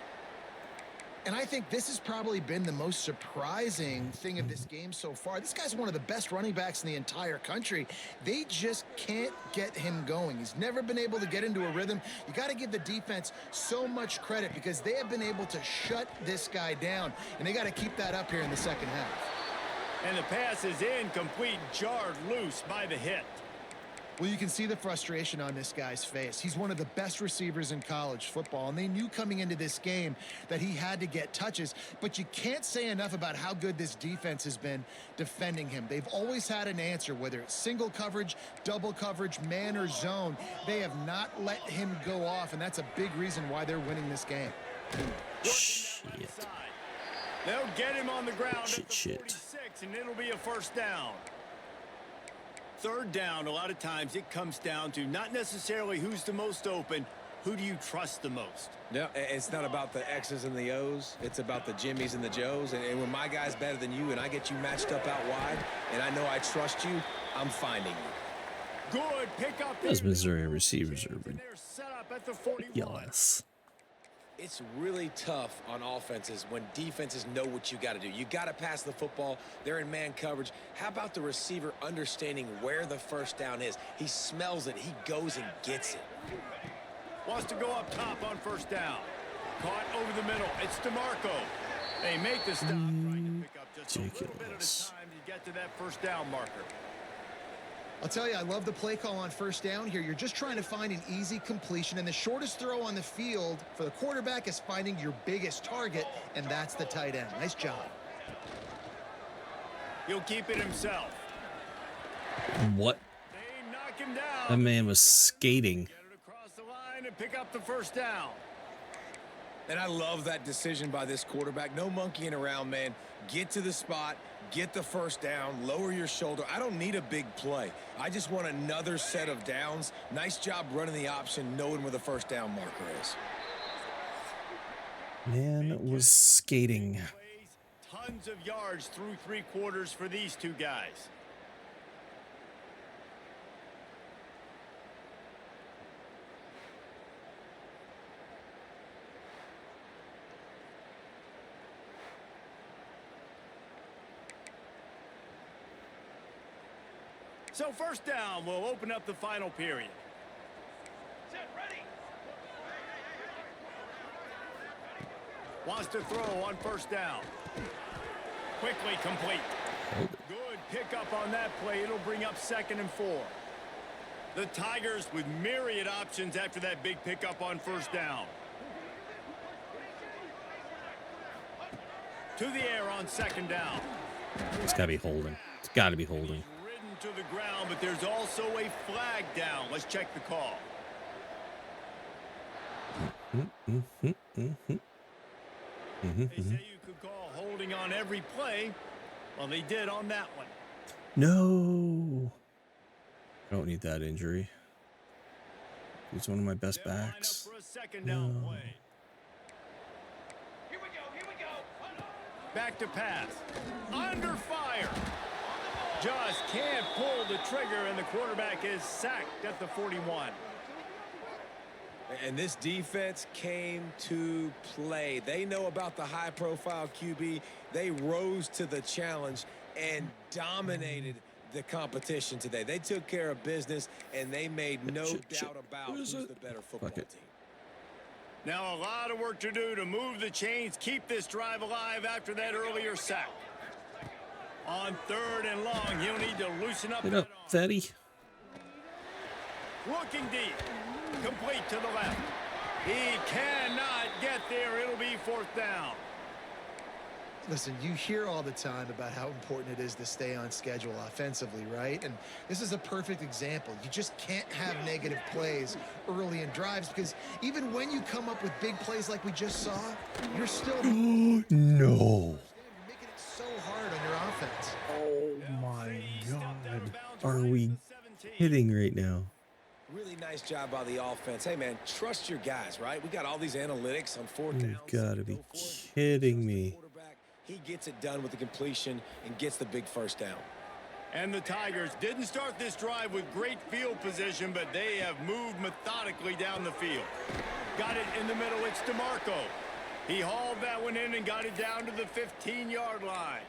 S3: And I think this has probably been the most surprising thing of this game so far. This guy's one of the best running backs in the entire country. They just can't get him going. He's never been able to get into a rhythm. You got to give the defense so much credit because they have been able to shut this guy down, and they got to keep that up here in the second half.
S1: And the pass is incomplete, jarred loose by the hit.
S3: Well, you can see the frustration on this guy's face. He's one of the best receivers in college football, and they knew coming into this game that he had to get touches, but you can't say enough about how good this defense has been defending him. They've always had an answer, whether it's single coverage, double coverage, man or zone. They have not let him go off, and that's a big reason why they're winning this game.
S4: Shit.
S1: They'll get him on the ground at the
S4: Shit.
S1: 46, and it'll be a first down. Third down, a lot of times it comes down to not necessarily who's the most open, who do you trust the most?
S2: No, it's not about the X's and the O's. It's about the Jimmys and the Joes. And when my guy's better than you and I get you matched up out wide and I know I trust you, I'm finding you.
S1: Good pick up.
S4: Those Missouri receivers are
S1: They're set up at the 41.
S4: ridiculous.
S2: It's really tough on offenses when defenses know what you got to do. You got to pass the football. They're in man coverage. How about the receiver understanding where the first down is? He smells it. He goes and gets it.
S1: Wants to go up top on first down. Caught over the middle. It's DeMarco. They make the stop, trying to pick up just a little bit at a time to get to that first down marker.
S3: I'll tell you, I love the play call on first down here. You're just trying to find an easy completion, and the shortest throw on the field for the quarterback is finding your biggest target, and that's the tight end. Nice job.
S1: He'll keep it himself.
S4: What?
S1: They knock him down.
S4: That man was skating.
S1: Get it across the line and pick up the first down.
S2: And I love that decision by this quarterback. No monkeying around, man. Get to the spot, get the first down, lower your shoulder. I don't need a big play. I just want another set of downs. Nice job running the option, knowing where the first down marker is.
S4: Man was skating.
S1: Tons of yards through three quarters for these two guys. So first down will open up the final period. Set, ready. Wants to throw on first down. Quickly complete. Good pickup on that play. It'll bring up 2nd and 4. The Tigers with myriad options after that big pickup on first down. To the air on 2nd down.
S4: It's got to be holding. It's got to be holding.
S1: To the ground, but there's also a flag down. Let's check the call. They say you could call holding on every play. Well, they did on that one.
S4: No. I don't need that injury. He's one of my best backs.
S1: For a 2nd down play. Here we go. Back to pass. Under fire. Just can't pull the trigger, and the quarterback is sacked at the 41.
S2: And this defense came to play. They know about the high-profile QB. They rose to the challenge and dominated the competition today. They took care of business, and they made no doubt about who's the better football team.
S1: Now a lot of work to do to move the chains, keep this drive alive after that earlier sack. On 3rd and long, he'll need to loosen up.
S4: Get up, fatty.
S1: Looking deep. Complete to the left. He cannot get there. It'll be 4th down.
S3: Listen, you hear all the time about how important it is to stay on schedule offensively, right? And this is a perfect example. You just can't have negative plays early in drives because even when you come up with big plays like we just saw, you're still...
S4: No.
S3: making it so
S4: are we hitting right now?
S2: Really nice job by the offense. Hey, man, trust your guys, right? We got all these analytics on fourth down.
S4: You've got to be kidding me.
S2: He gets it done with the completion and gets the big first down.
S1: And the Tigers didn't start this drive with great field position, but they have moved methodically down the field. Got it in the middle. It's DeMarco. He hauled that one in and got it down to the 15-yard line.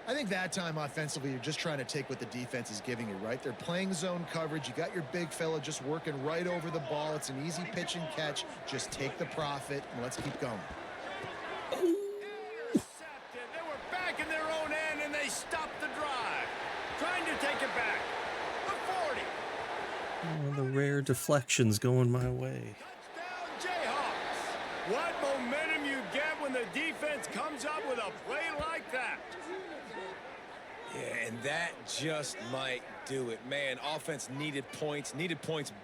S3: I think that time offensively, you're just trying to take what the defense is giving you, right? They're playing zone coverage. You got your big fella just working right over the ball. It's an easy pitch and catch. Just take the profit and let's keep going.
S1: Intercepted. They were back in their own end, and they stopped the drive. Trying to take it back. The 40.
S4: Oh, the rare deflections going my way.
S1: Touchdown, Jayhawks. What momentum you get when the defense comes up with a play like that.
S2: Yeah, and that just might do it. Man, offense needed points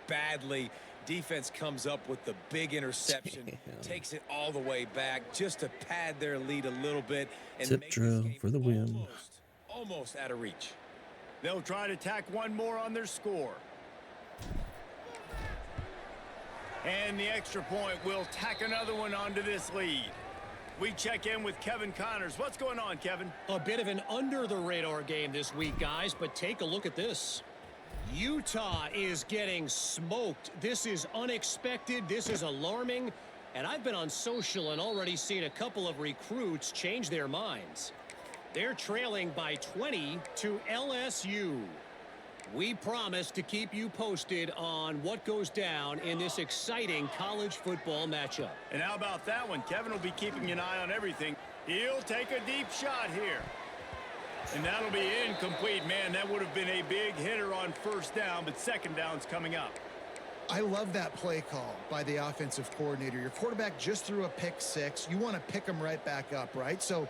S2: badly. Defense comes up with the big interception, takes it all the way back just to pad their lead a little bit. And
S4: Tip drill for the win.
S2: Almost out of reach.
S1: They'll try to tack one more on their score. And the extra point will tack another one onto this lead. We check in with Kevin Connors. What's going on, Kevin?
S5: A bit of an under-the-radar game this week, guys, but take a look at this. Utah is getting smoked. This is unexpected. This is alarming. And I've been on social and already seen a couple of recruits change their minds. They're trailing by 20 to LSU. We promise to keep you posted on what goes down in this exciting college football matchup.
S1: And how about that one? Kevin will be keeping an eye on everything. He'll take a deep shot here. And that'll be incomplete. Man, that would have been a big hitter on first down, but second down's coming up.
S3: I love that play call by the offensive coordinator. Your quarterback just threw a pick six. You want to pick him right back up, right? So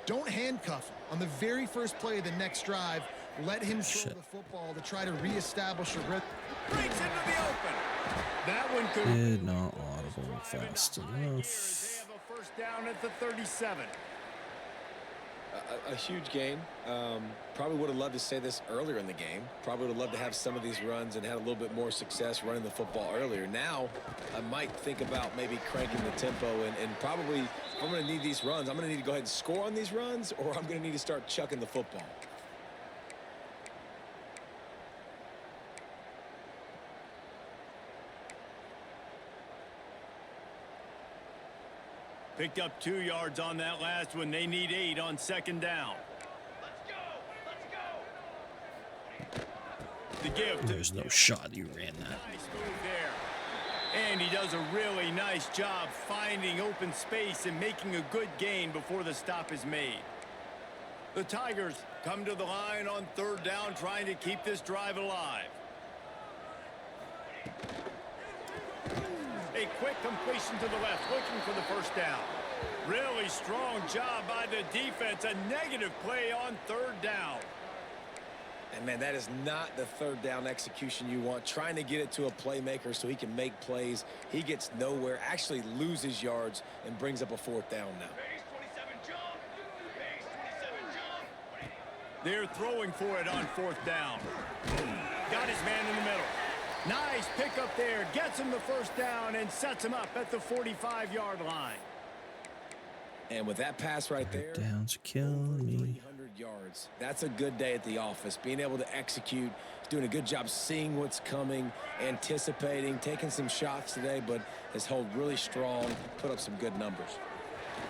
S3: don't handcuff him. On the very first play of the next drive, let him throw the football to try to reestablish a rhythm.
S1: Breaks into the open. That one could
S4: Did not audible fast enough.
S1: They have a first down at the 37.
S2: A huge game. Probably would have loved to say this earlier in the game. Probably would have loved to have some of these runs and had a little bit more success running the football earlier. Now, I might think about maybe cranking the tempo and probably, if I'm going to need these runs, I'm going to need to go ahead and score on these runs, or I'm going to need to start chucking the football.
S1: Picked up 2 yards on that last one. They need 8 on second down. The give.
S4: There's no shot you ran that.
S1: Nice move there. And he does a really nice job finding open space and making a good gain before the stop is made. The Tigers come to the line on third down, trying to keep this drive alive. A quick completion to the left, looking for the first down. Really strong job by the defense. A negative play on third down.
S2: And, man, that is not the third down execution you want. Trying to get it to a playmaker so he can make plays. He gets nowhere, actually loses yards, and brings up a fourth down now.
S1: They're throwing for it on fourth down. Got his man in the middle. Nice pickup there. Gets him the first down and sets him up at the 45-yard line.
S2: And with that pass right there,
S4: Downs killing me.
S2: 300 yards. That's a good day at the office. Being able to execute. He's doing a good job seeing what's coming, anticipating, taking some shots today, but has held really strong, put up some good numbers.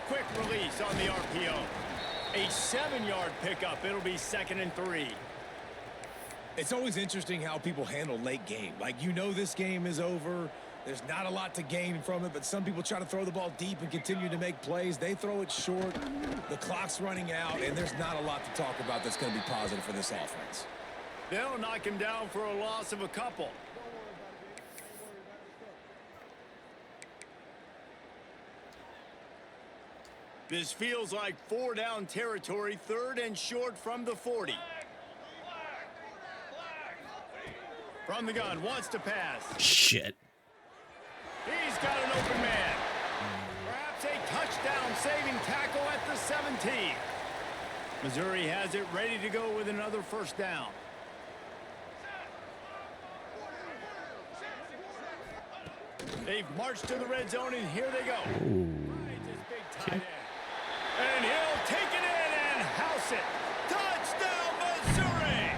S1: Quick release on the RPO. A 7-yard pickup. It'll be 2nd and 3.
S2: It's always interesting how people handle late game. Like, you know this game is over. There's not a lot to gain from it, but some people try to throw the ball deep and continue to make plays. They throw it short. The clock's running out, and there's not a lot to talk about that's going to be positive for this offense.
S1: They'll knock him down for a loss of a couple. This feels like 4-down territory, 3rd and short from the 40. From the gun, wants to pass.
S4: Shit.
S1: He's got an open man. Perhaps a touchdown-saving tackle at the 17. Missouri has it ready to go with another first down. They've marched to the red zone, and here they go. Finds his big tight end. And he'll take it in and house it. Touchdown, Missouri!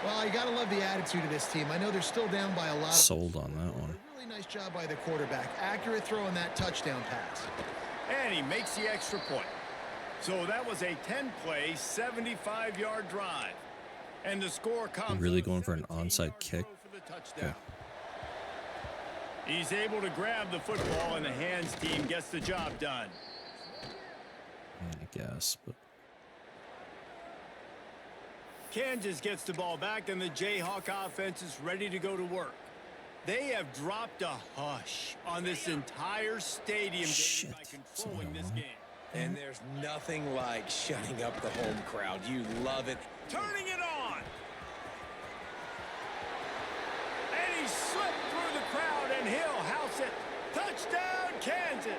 S3: Well, you got to love the attitude of this team. I know they're still down by a lot.
S4: Sold on that one.
S3: Really nice job by the quarterback. Accurate throw on that touchdown pass.
S1: And he makes the extra point. So that was a 10-play, 75-yard drive. And the score comes.
S4: Really going for an onside kick?
S1: For the touchdown. He's able to grab the football, and the hands team gets the job done.
S4: I guess, but
S1: Kansas gets the ball back, and the Jayhawk offense is ready to go to work. They have dropped a hush on this entire stadium by controlling this game.
S2: And there's nothing like shutting up the home crowd. You love it.
S1: Turning it on. And he slipped through the crowd, and he'll house it. Touchdown, Kansas.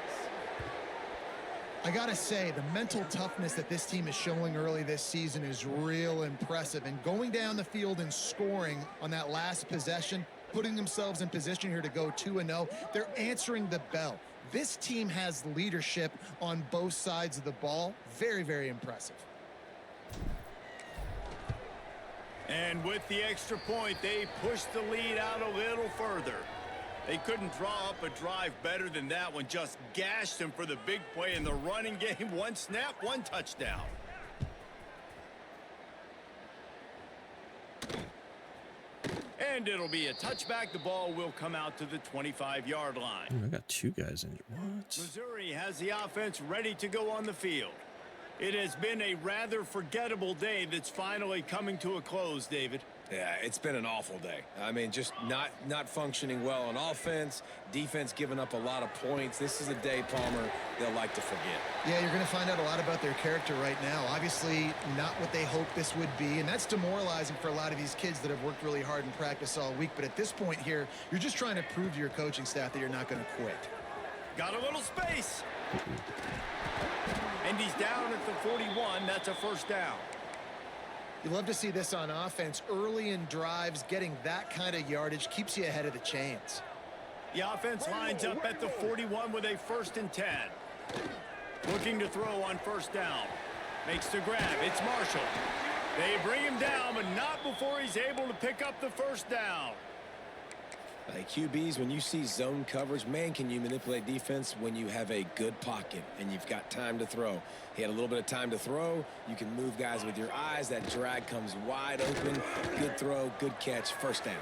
S3: I got to say, the mental toughness that this team is showing early this season is real impressive. And going down the field and scoring on that last possession, putting themselves in position here to go 2-0, they're answering the bell. This team has leadership on both sides of the ball. Very, very impressive.
S1: And with the extra point, they push the lead out a little further. They couldn't draw up a drive better than that one. Just gashed him for the big play in the running game. One snap, one touchdown. And it'll be a touchback. The ball will come out to the 25-yard line.
S4: Ooh, I got two guys injured. What?
S1: Missouri has the offense ready to go on the field. It has been a rather forgettable day that's finally coming to a close, David.
S2: Yeah, it's been an awful day. I mean, just not functioning well on offense, defense giving up a lot of points. This is a day, Palmer, they'll like to forget.
S3: Yeah, you're going to find out a lot about their character right now. Obviously, not what they hoped this would be, and that's demoralizing for a lot of these kids that have worked really hard in practice all week. But at this point here, you're just trying to prove to your coaching staff that you're not going to quit.
S1: Got a little space. And he's down at the 41. That's a first down.
S3: You love to see this on offense. Early in drives, getting that kind of yardage keeps you ahead of the chains.
S1: The offense lines up at the 41 with a 1st and 10. Looking to throw on first down. Makes the grab. It's Marshall. They bring him down, but not before he's able to pick up the first down.
S2: Hey, QBs, when you see zone coverage, man, can you manipulate defense when you have a good pocket and you've got time to throw. He had a little bit of time to throw. You can move guys with your eyes. That drag comes wide open. Good throw, good catch, first down.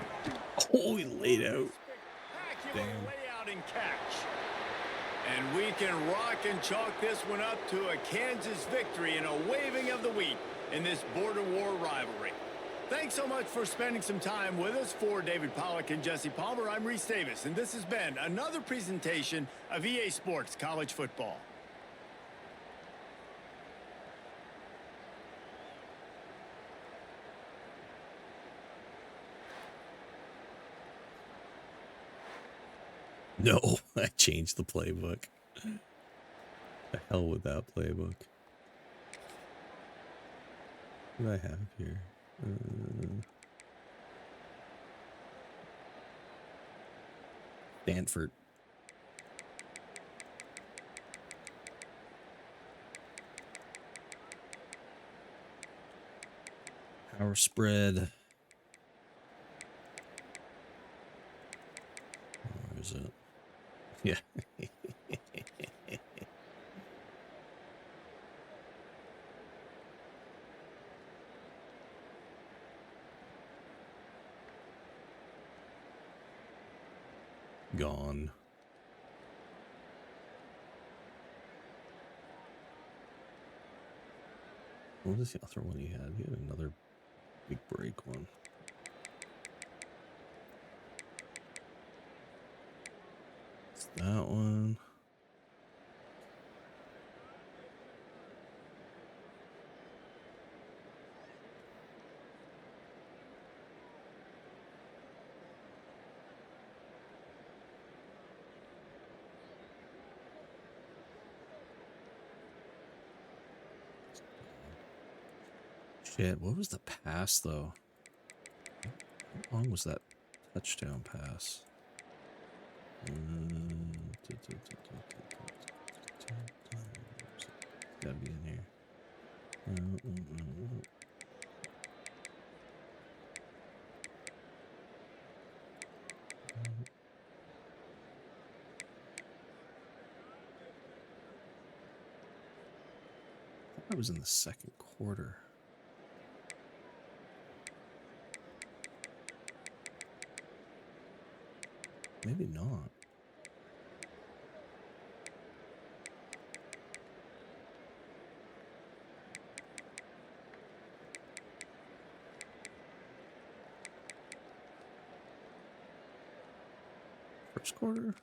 S4: Oh, he laid out.
S1: Spectacular layout and catch. And we can rock and chalk this one up to a Kansas victory and a waving of the wheat in this border war rivalry. Thanks so much for spending some time with us. For David Pollack and Jesse Palmer, I'm Reese Davis, and this has been another presentation of EA Sports College Football.
S4: No, I changed the playbook. The hell with that playbook. What do I have here? Stanford. Power spread. Where is it? Yeah. Gone. What was the other one he had? He had another big break one. It's that one. Shit, what was the pass, though? How long was that touchdown pass? Gotta be in here. I was in the second quarter. Maybe not. First quarter?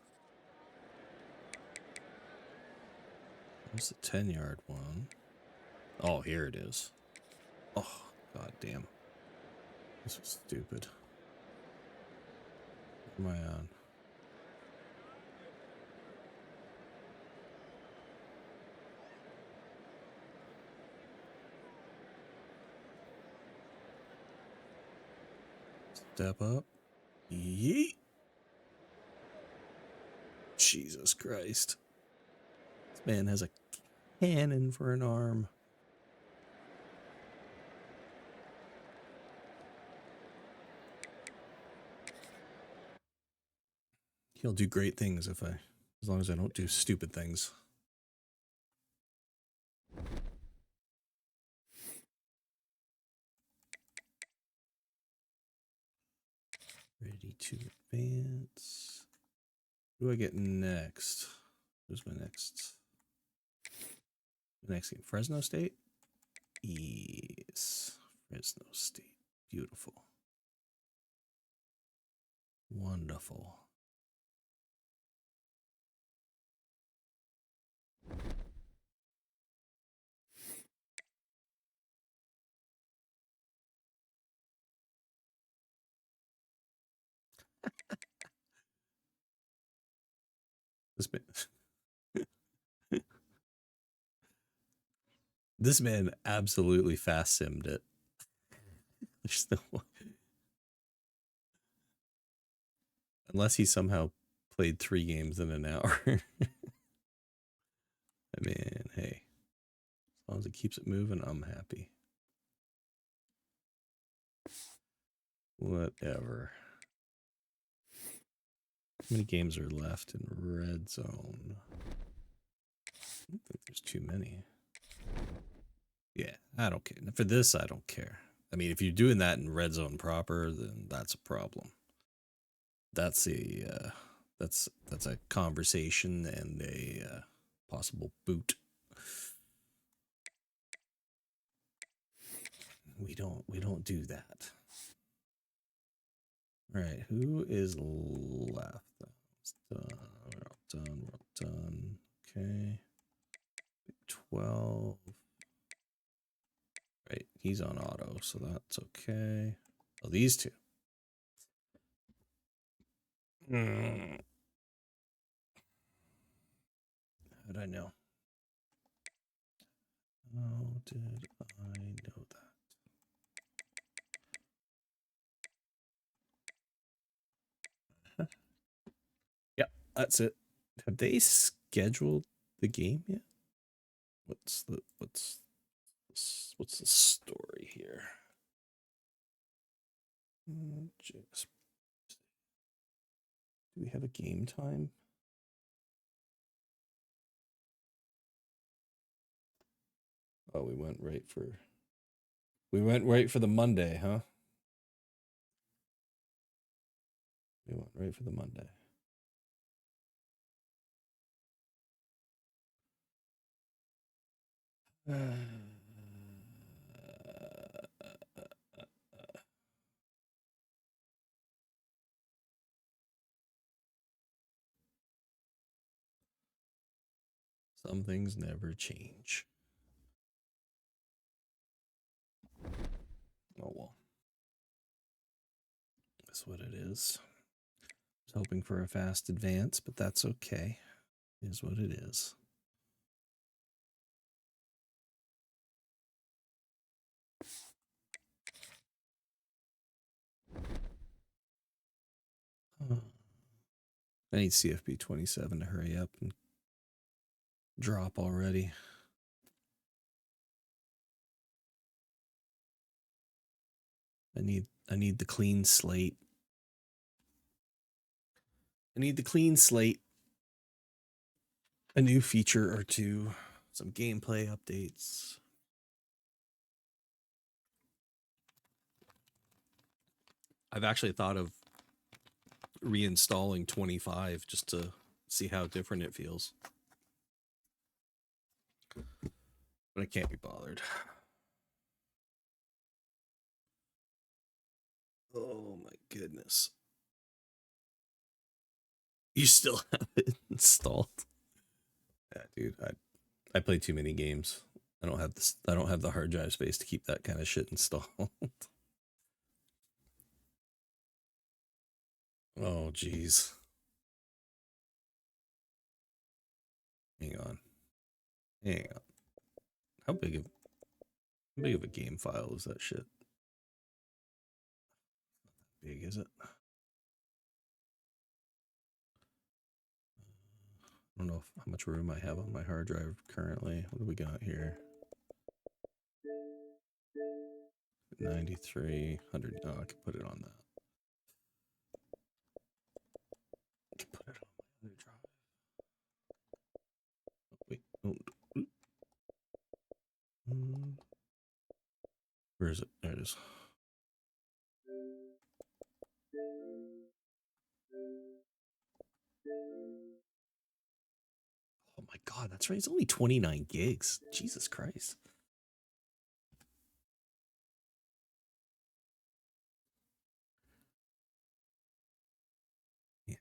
S4: Where's the 10-yard one? Oh, here it is. Oh, god damn. This was stupid. What am I on? Step up. Yeet. Jesus Christ. This man has a cannon for an arm. He'll do great things as long as I don't do stupid things. Ready to advance. Who do I get next? Who's my next? The next game, Fresno State? Yes. Fresno State. Beautiful. Wonderful. This man, this man absolutely fast simmed it. There's no way. Unless he somehow played 3 games in an hour. I mean, hey, as long as it keeps it moving, I'm happy. Whatever. How many games are left in red zone? I don't think there's too many. Yeah, I don't care. For this, I don't care. I mean, if you're doing that in red zone proper, then that's a problem. That's a conversation and a possible boot. We don't do that. All right, who is left? We're all done. We're all done. Okay. 12. Right, he's on auto, so that's okay. Oh, these two. How'd I know? How did I know that? Yeah, that's it. Have they scheduled the game yet? What's the story here? Just, do we have a game time? Oh, we went right for the Monday, huh? We went right for the Monday. Some things never change. Oh well. That's what it is. I was hoping for a fast advance, but that's okay. It is what it is. I need CFB 27 to hurry up and drop already. I need the clean slate. I need the clean slate. A new feature or two, some gameplay updates. I've actually thought of reinstalling 25 just to see how different it feels. But I can't be bothered. Oh my goodness. You still have it installed? Yeah, dude, I play too many games. I don't have the hard drive space to keep that kind of shit installed. Oh jeez. Hang on. How big of a game file is that shit? Big is it? I don't know how much room I have on my hard drive currently. What do we got here? 9300. Oh, I can put it on that. I can put it on my other drive. Oh, wait. Oh. Where is it? There it is. Oh my god, that's right. It's only 29 gigs. Jesus Christ. Yeah.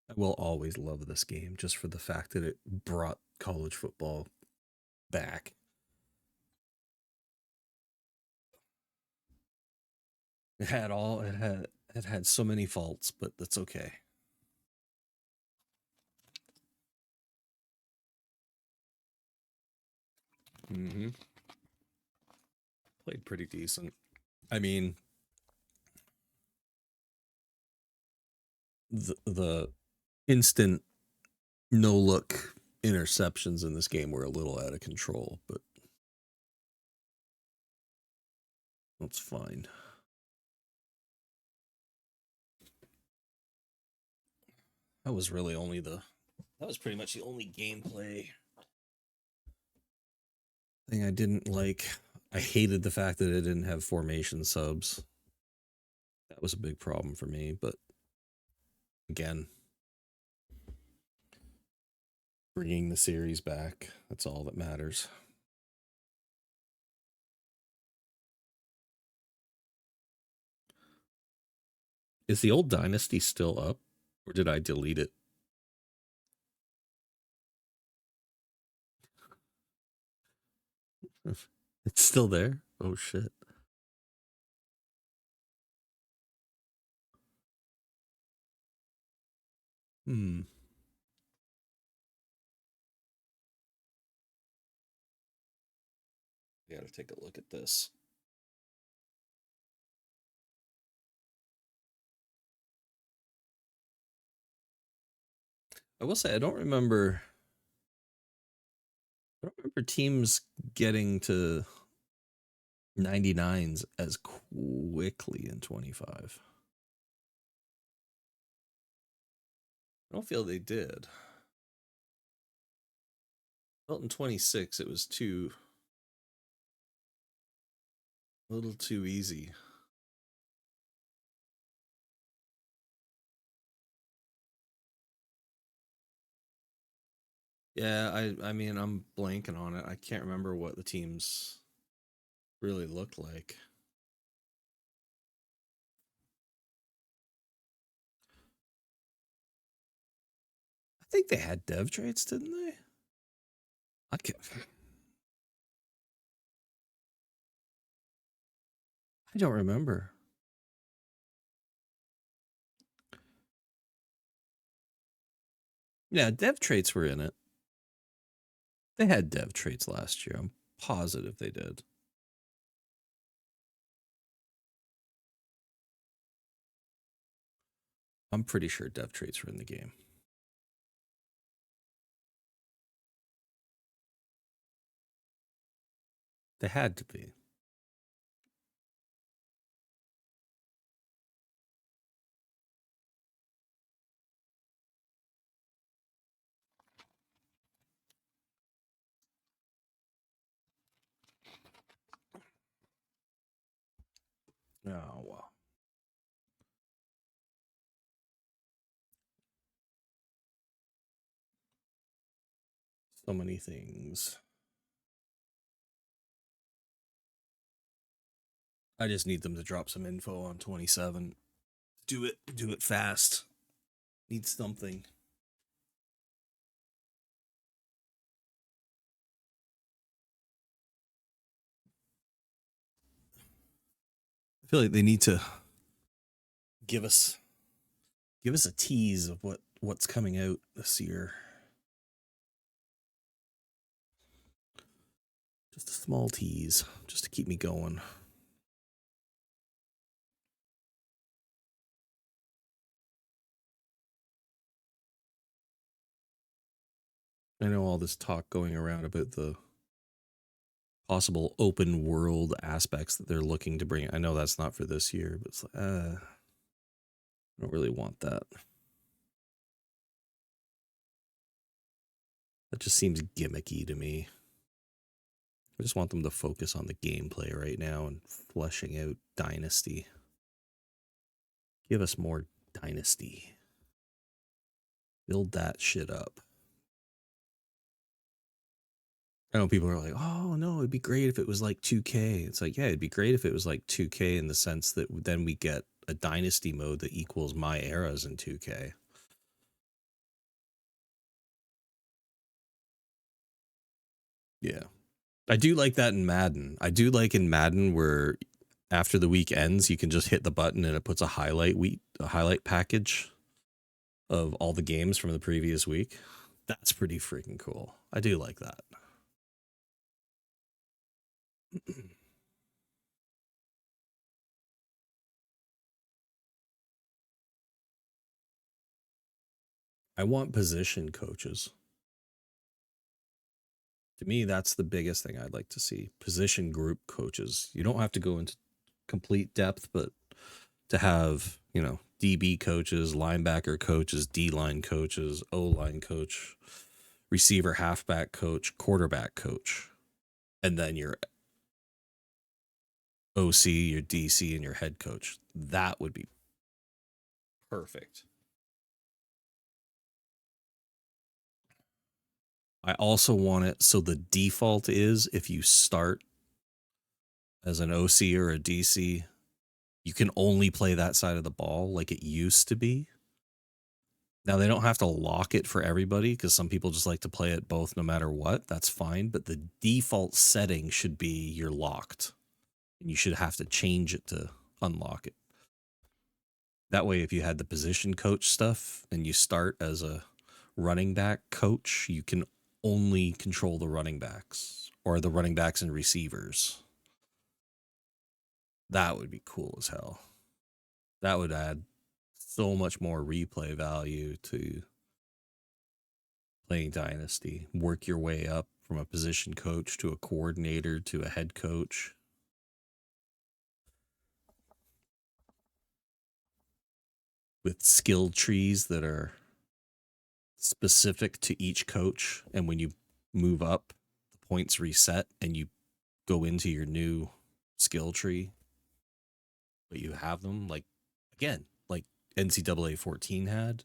S4: I will always love this game just for the fact that it brought college football back. It had so many faults, but that's okay. Played pretty decent. I mean, the instant no look interceptions in this game were a little out of control, but that's fine. That was pretty much the only gameplay thing I didn't like. I hated the fact that it didn't have formation subs. That was a big problem for me, but again, bringing the series back, that's all that matters. Is the old Dynasty still up, or did I delete it? It's still there? Oh shit. I gotta take a look at this. I will say I don't remember teams getting to 99s as quickly in 25. I don't feel they did. Felt in 26 it was a little too easy. Yeah, I mean, I'm blanking on it. I can't remember what the teams really looked like. I think they had dev traits, didn't they? I don't remember. Yeah, dev traits were in it. They had dev traits last year. I'm positive they did. I'm pretty sure dev traits were in the game. They had to be. Oh, wow. So many things. I just need them to drop some info on 27. Do it fast. Need something. I feel like they need to give us a tease of what's coming out this year. Just a small tease, just to keep me going. I know all this talk going around about the possible open world aspects that they're looking to bring. I know that's not for this year, but it's like, I don't really want that. That just seems gimmicky to me. I just want them to focus on the gameplay right now and fleshing out Dynasty. Give us more Dynasty. Build that shit up. I know people are like, oh no, it'd be great if it was like 2K. It's like, yeah, it'd be great if it was like 2K in the sense that then we get a Dynasty mode that equals my eras in 2K. Yeah. I do like that in Madden. I do like in Madden where after the week ends, you can just hit the button and it puts a highlight package of all the games from the previous week. That's pretty freaking cool. I do like that. I want position coaches. To me, that's the biggest thing I'd like to see. Position group coaches. You don't have to go into complete depth, but to have, DB coaches, linebacker coaches, D-line coaches, O-line coach, receiver halfback coach, quarterback coach, and then your OC, your DC, and your head coach. That would be perfect. I also want it so the default is if you start as an OC or a DC, you can only play that side of the ball like it used to be. Now, they don't have to lock it for everybody because some people just like to play it both no matter what. That's fine. But the default setting should be you're locked. And you should have to change it to unlock it. That way, if you had the position coach stuff and you start as a running back coach, you can only control the running backs or the running backs and receivers. That would be cool as hell. That would add so much more replay value to playing Dynasty. Work your way up from a position coach to a coordinator to a head coach. With skill trees that are specific to each coach. And when you move up, the points reset and you go into your new skill tree. But you have them like NCAA 14 had.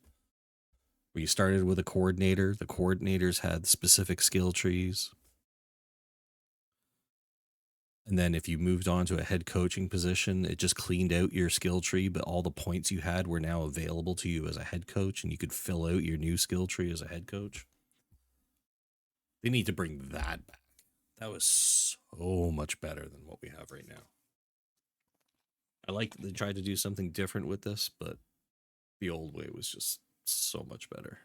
S4: Where you started with a coordinator. The coordinators had specific skill trees. And then if you moved on to a head coaching position, it just cleaned out your skill tree, but all the points you had were now available to you as a head coach, and you could fill out your new skill tree as a head coach. They need to bring that back. That was so much better than what we have right now. I like that they tried to do something different with this, but the old way was just so much better.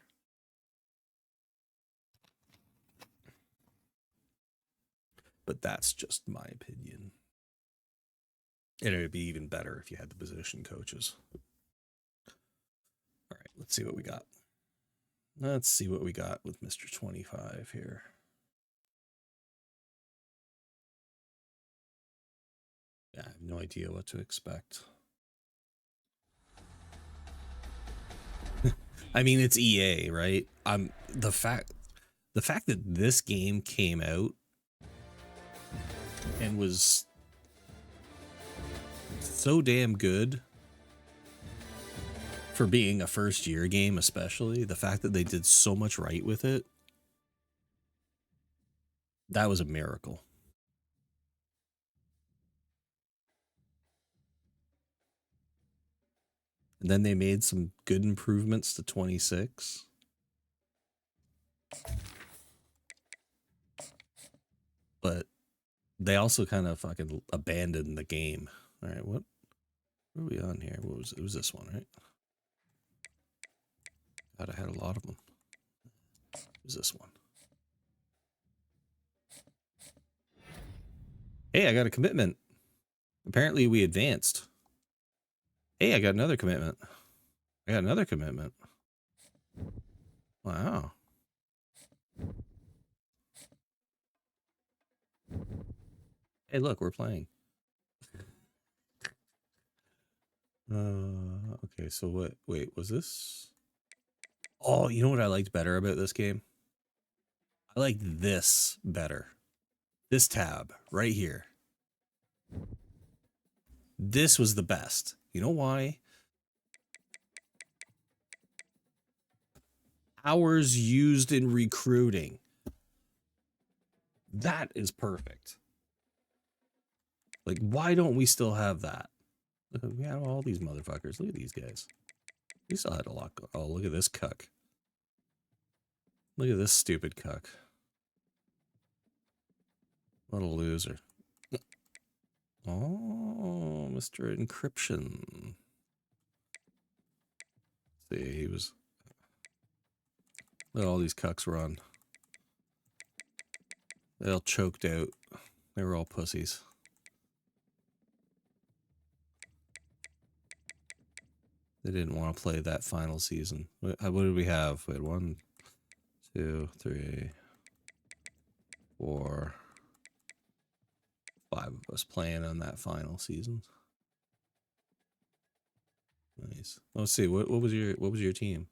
S4: But that's just my opinion. And it would be even better if you had the position coaches. let's see what we got. Let's see what we got with Mr. 25 here. Yeah, I have no idea what to expect. I mean, it's EA, right? The fact that this game came out and was so damn good for being a first year game, especially the fact that they did so much right with it, that was a miracle. And then they made some good improvements to 26. But they also kind of fucking abandoned the game. All right, what are we on here? What was it? It was this one, right? God, I had a lot of them. It was this one. Hey, I got a commitment. Apparently we advanced. Hey, I got another commitment. I got another commitment. Wow. Hey, look, we're playing. Okay, so what? Wait, was this? Oh, you know what I liked better about this game? I like this better. This tab right here. This was the best. You know why? Hours used in recruiting. That is perfect. Like, why don't we still have that? We have all these motherfuckers. Look at these guys. We still had a lot. Oh, look at this cuck. Look at this stupid cuck. What a loser. Oh, Mr. Encryption. See, he was... Look at all these cucks run. They all choked out. They were all pussies. They didn't want to play that final season. What did we have? We had 1, 2, 3, 4, 5 of us playing on that final season. Nice. Let's see. What was your team?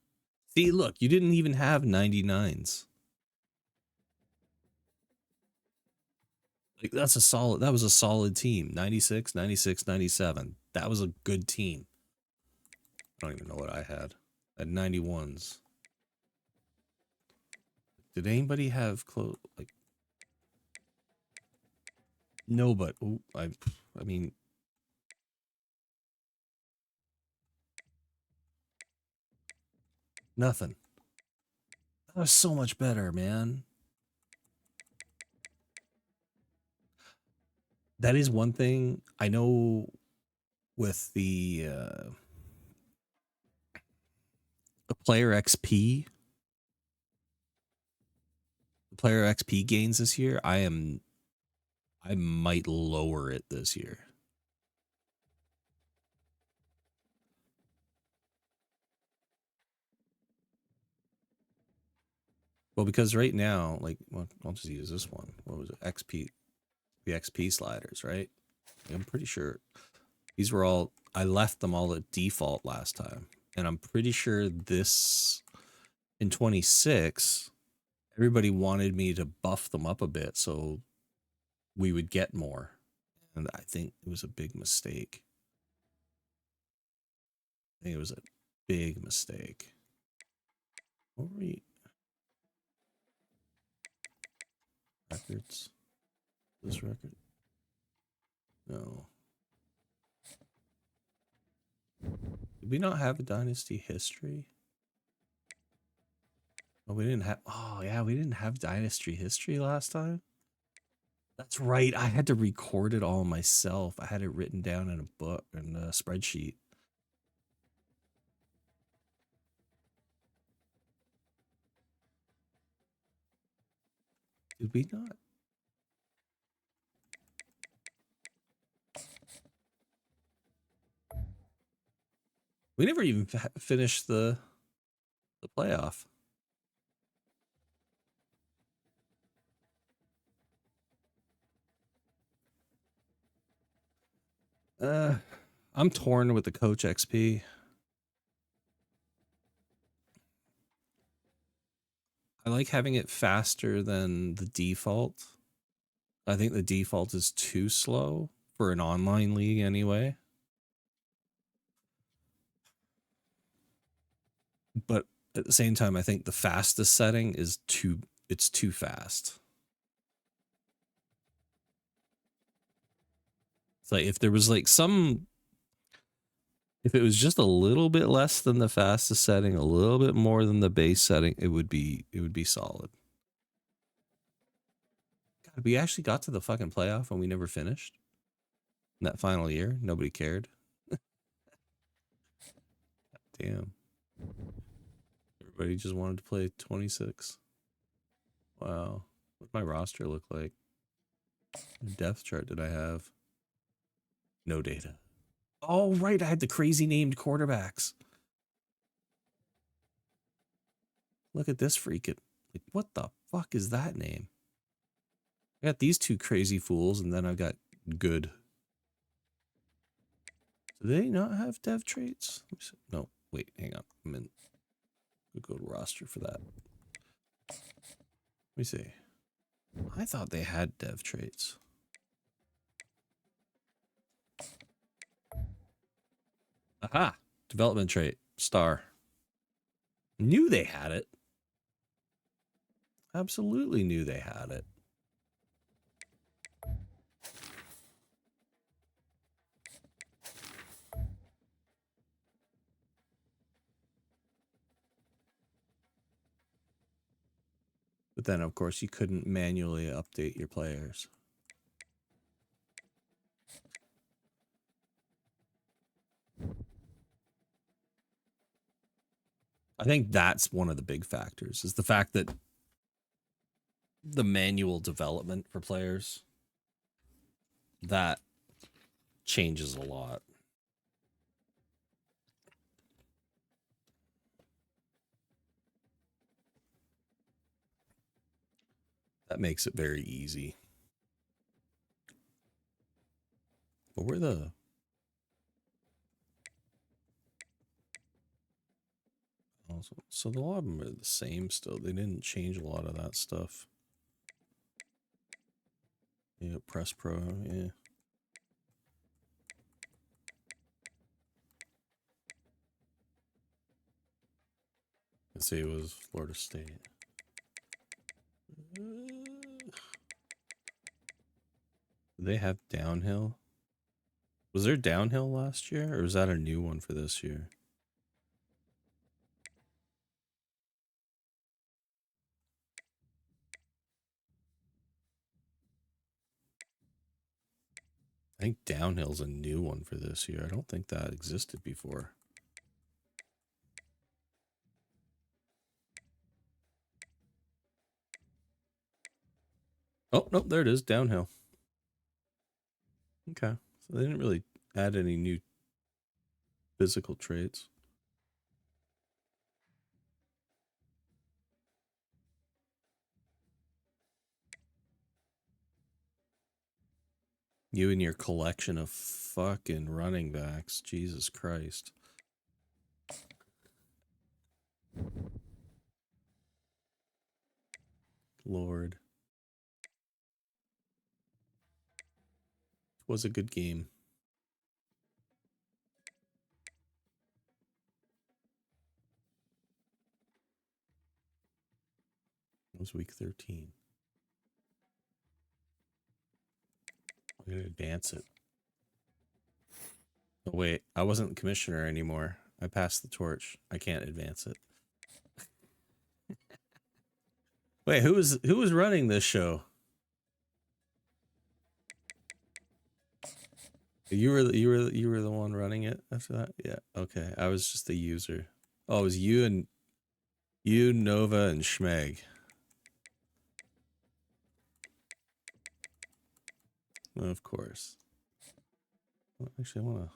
S4: See, look, you didn't even have 99s. Like that was a solid team. 96, 96, 97. That was a good team. I don't even know what I had. I had 91s. Did anybody have close like no, but I mean nothing. That was so much better, man. That is one thing I know with the player XP, the player XP gains this year. I might lower it this year. Well, because right now, like, well, I'll just use this one. What was it? XP, the XP sliders, right? I'm pretty sure these were all, I left them all at default last time. And I'm pretty sure this, in 26, everybody wanted me to buff them up a bit so we would get more. And I think it was a big mistake. I think it was a big mistake. What were we? Records? This record? No. Did we not have a dynasty history? Oh, we didn't have. Oh, yeah, we didn't have dynasty history last time. That's right. I had to record it all myself. I had it written down in a book and a spreadsheet. Did we not? We never even finished the The playoff. I'm torn with the Coach XP. I like having it faster than the default. I think the default is too slow for an online league anyway. But at the same time, I think the fastest setting is too fast. It's like if there was like if it was just a little bit less than the fastest setting, a little bit more than the base setting, it would be solid. God, we actually got to the fucking playoff and we never finished. In that final year, nobody cared. Damn. Everybody just wanted to play 26. Wow. What'd my roster look like? What depth chart did I have? No data. Oh, right. I had the crazy named quarterbacks. Look at this freaking. Like, what the fuck is that name? I got these two crazy fools, and then I've got good. Do they not have dev traits? No, wait, hang on. I'm in. We'll go to roster for that. Let me see. I thought they had dev traits. Aha! Development trait. Star. Knew they had it. Absolutely knew they had it. But then, of course, you couldn't manually update your players. I think that's one of the big factors, is the fact that the manual development for players, that changes a lot. That makes it very easy. But we're the... So a lot of them are the same still. They didn't change a lot of that stuff. Yeah, Press Pro, yeah. Let's see, it was Florida State. Do they have downhill? Was there downhill last year, or was that a new one for this year? I think downhill's a new one for this year. I don't think that existed before. Oh, nope, there it is, downhill. Okay, so they didn't really add any new physical traits. You and your collection of fucking running backs. Jesus Christ. Lord. It was a good game. It was week 13. I'm going to advance it. Oh, wait. I wasn't commissioner anymore. I passed the torch. I can't advance it. Wait, who was running this show? You were the one running it after that? Yeah. Okay. I was just the user. Oh, it was you, Nova, and Schmeg. Well, of course. Well, actually, I want to...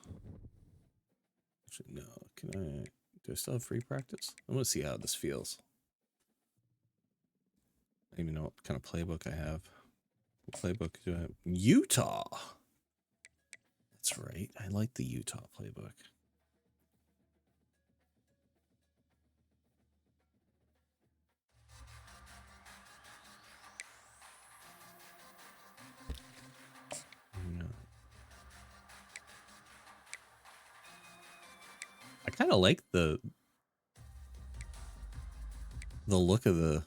S4: Actually, no. Can I Do I still have free practice? I want to see how this feels. I don't even know what kind of playbook I have. What playbook do I have? Utah! That's right. I like the Utah playbook. Yeah. I kind of like the look of the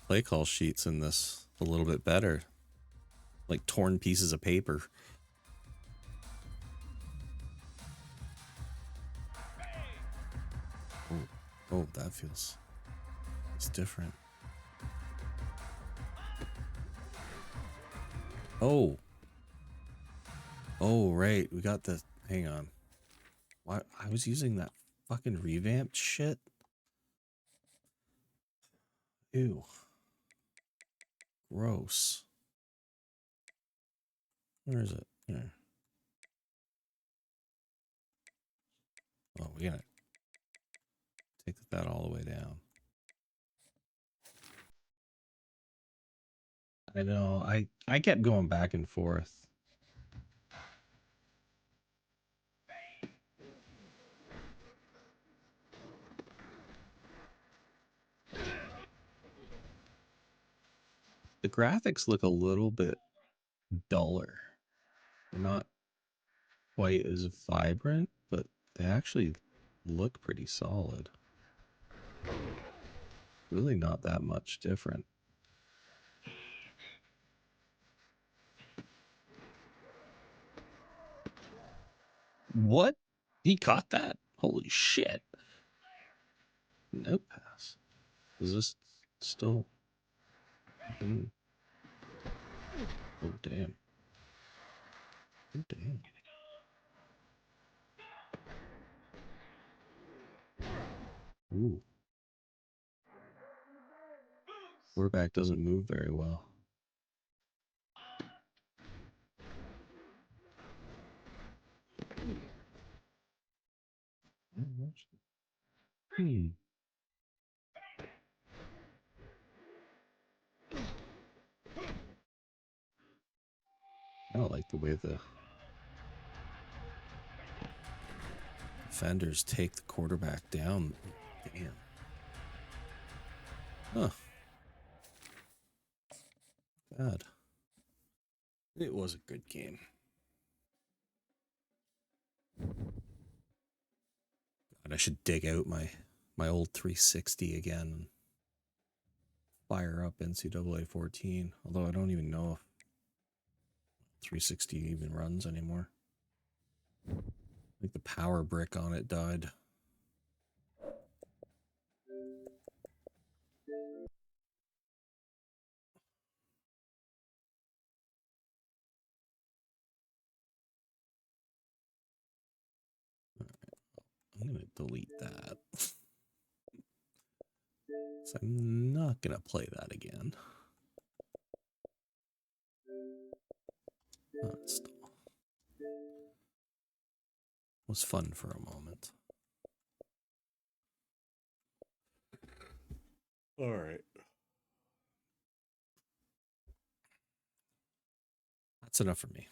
S4: play call sheets in this a little bit better. Like torn pieces of paper. Oh, that feels... It's different. Oh. Oh, right. We got the... Hang on. Why? I was using that fucking revamped shit. Ew. Gross. Where is it? Here. Oh, we gotta take that all the way down. I know. I kept going back and forth. The graphics look a little bit duller. They're not quite as vibrant, but they actually look pretty solid. Really not that much different. What? He caught that? Holy shit. No pass. Is this still... Oh, damn. Oh, damn. Ooh. Quarterback doesn't move very well. Hmm. I don't like the way the defenders take the quarterback down. Damn. Huh. Bad. It was a good game. God, I should dig out my old 360 again and fire up NCAA 14. Although I don't even know if 360 even runs anymore. I think the power brick on it died. I'm going to delete that. So I'm not going to play that again. Still was fun for a moment. All right. That's enough for me.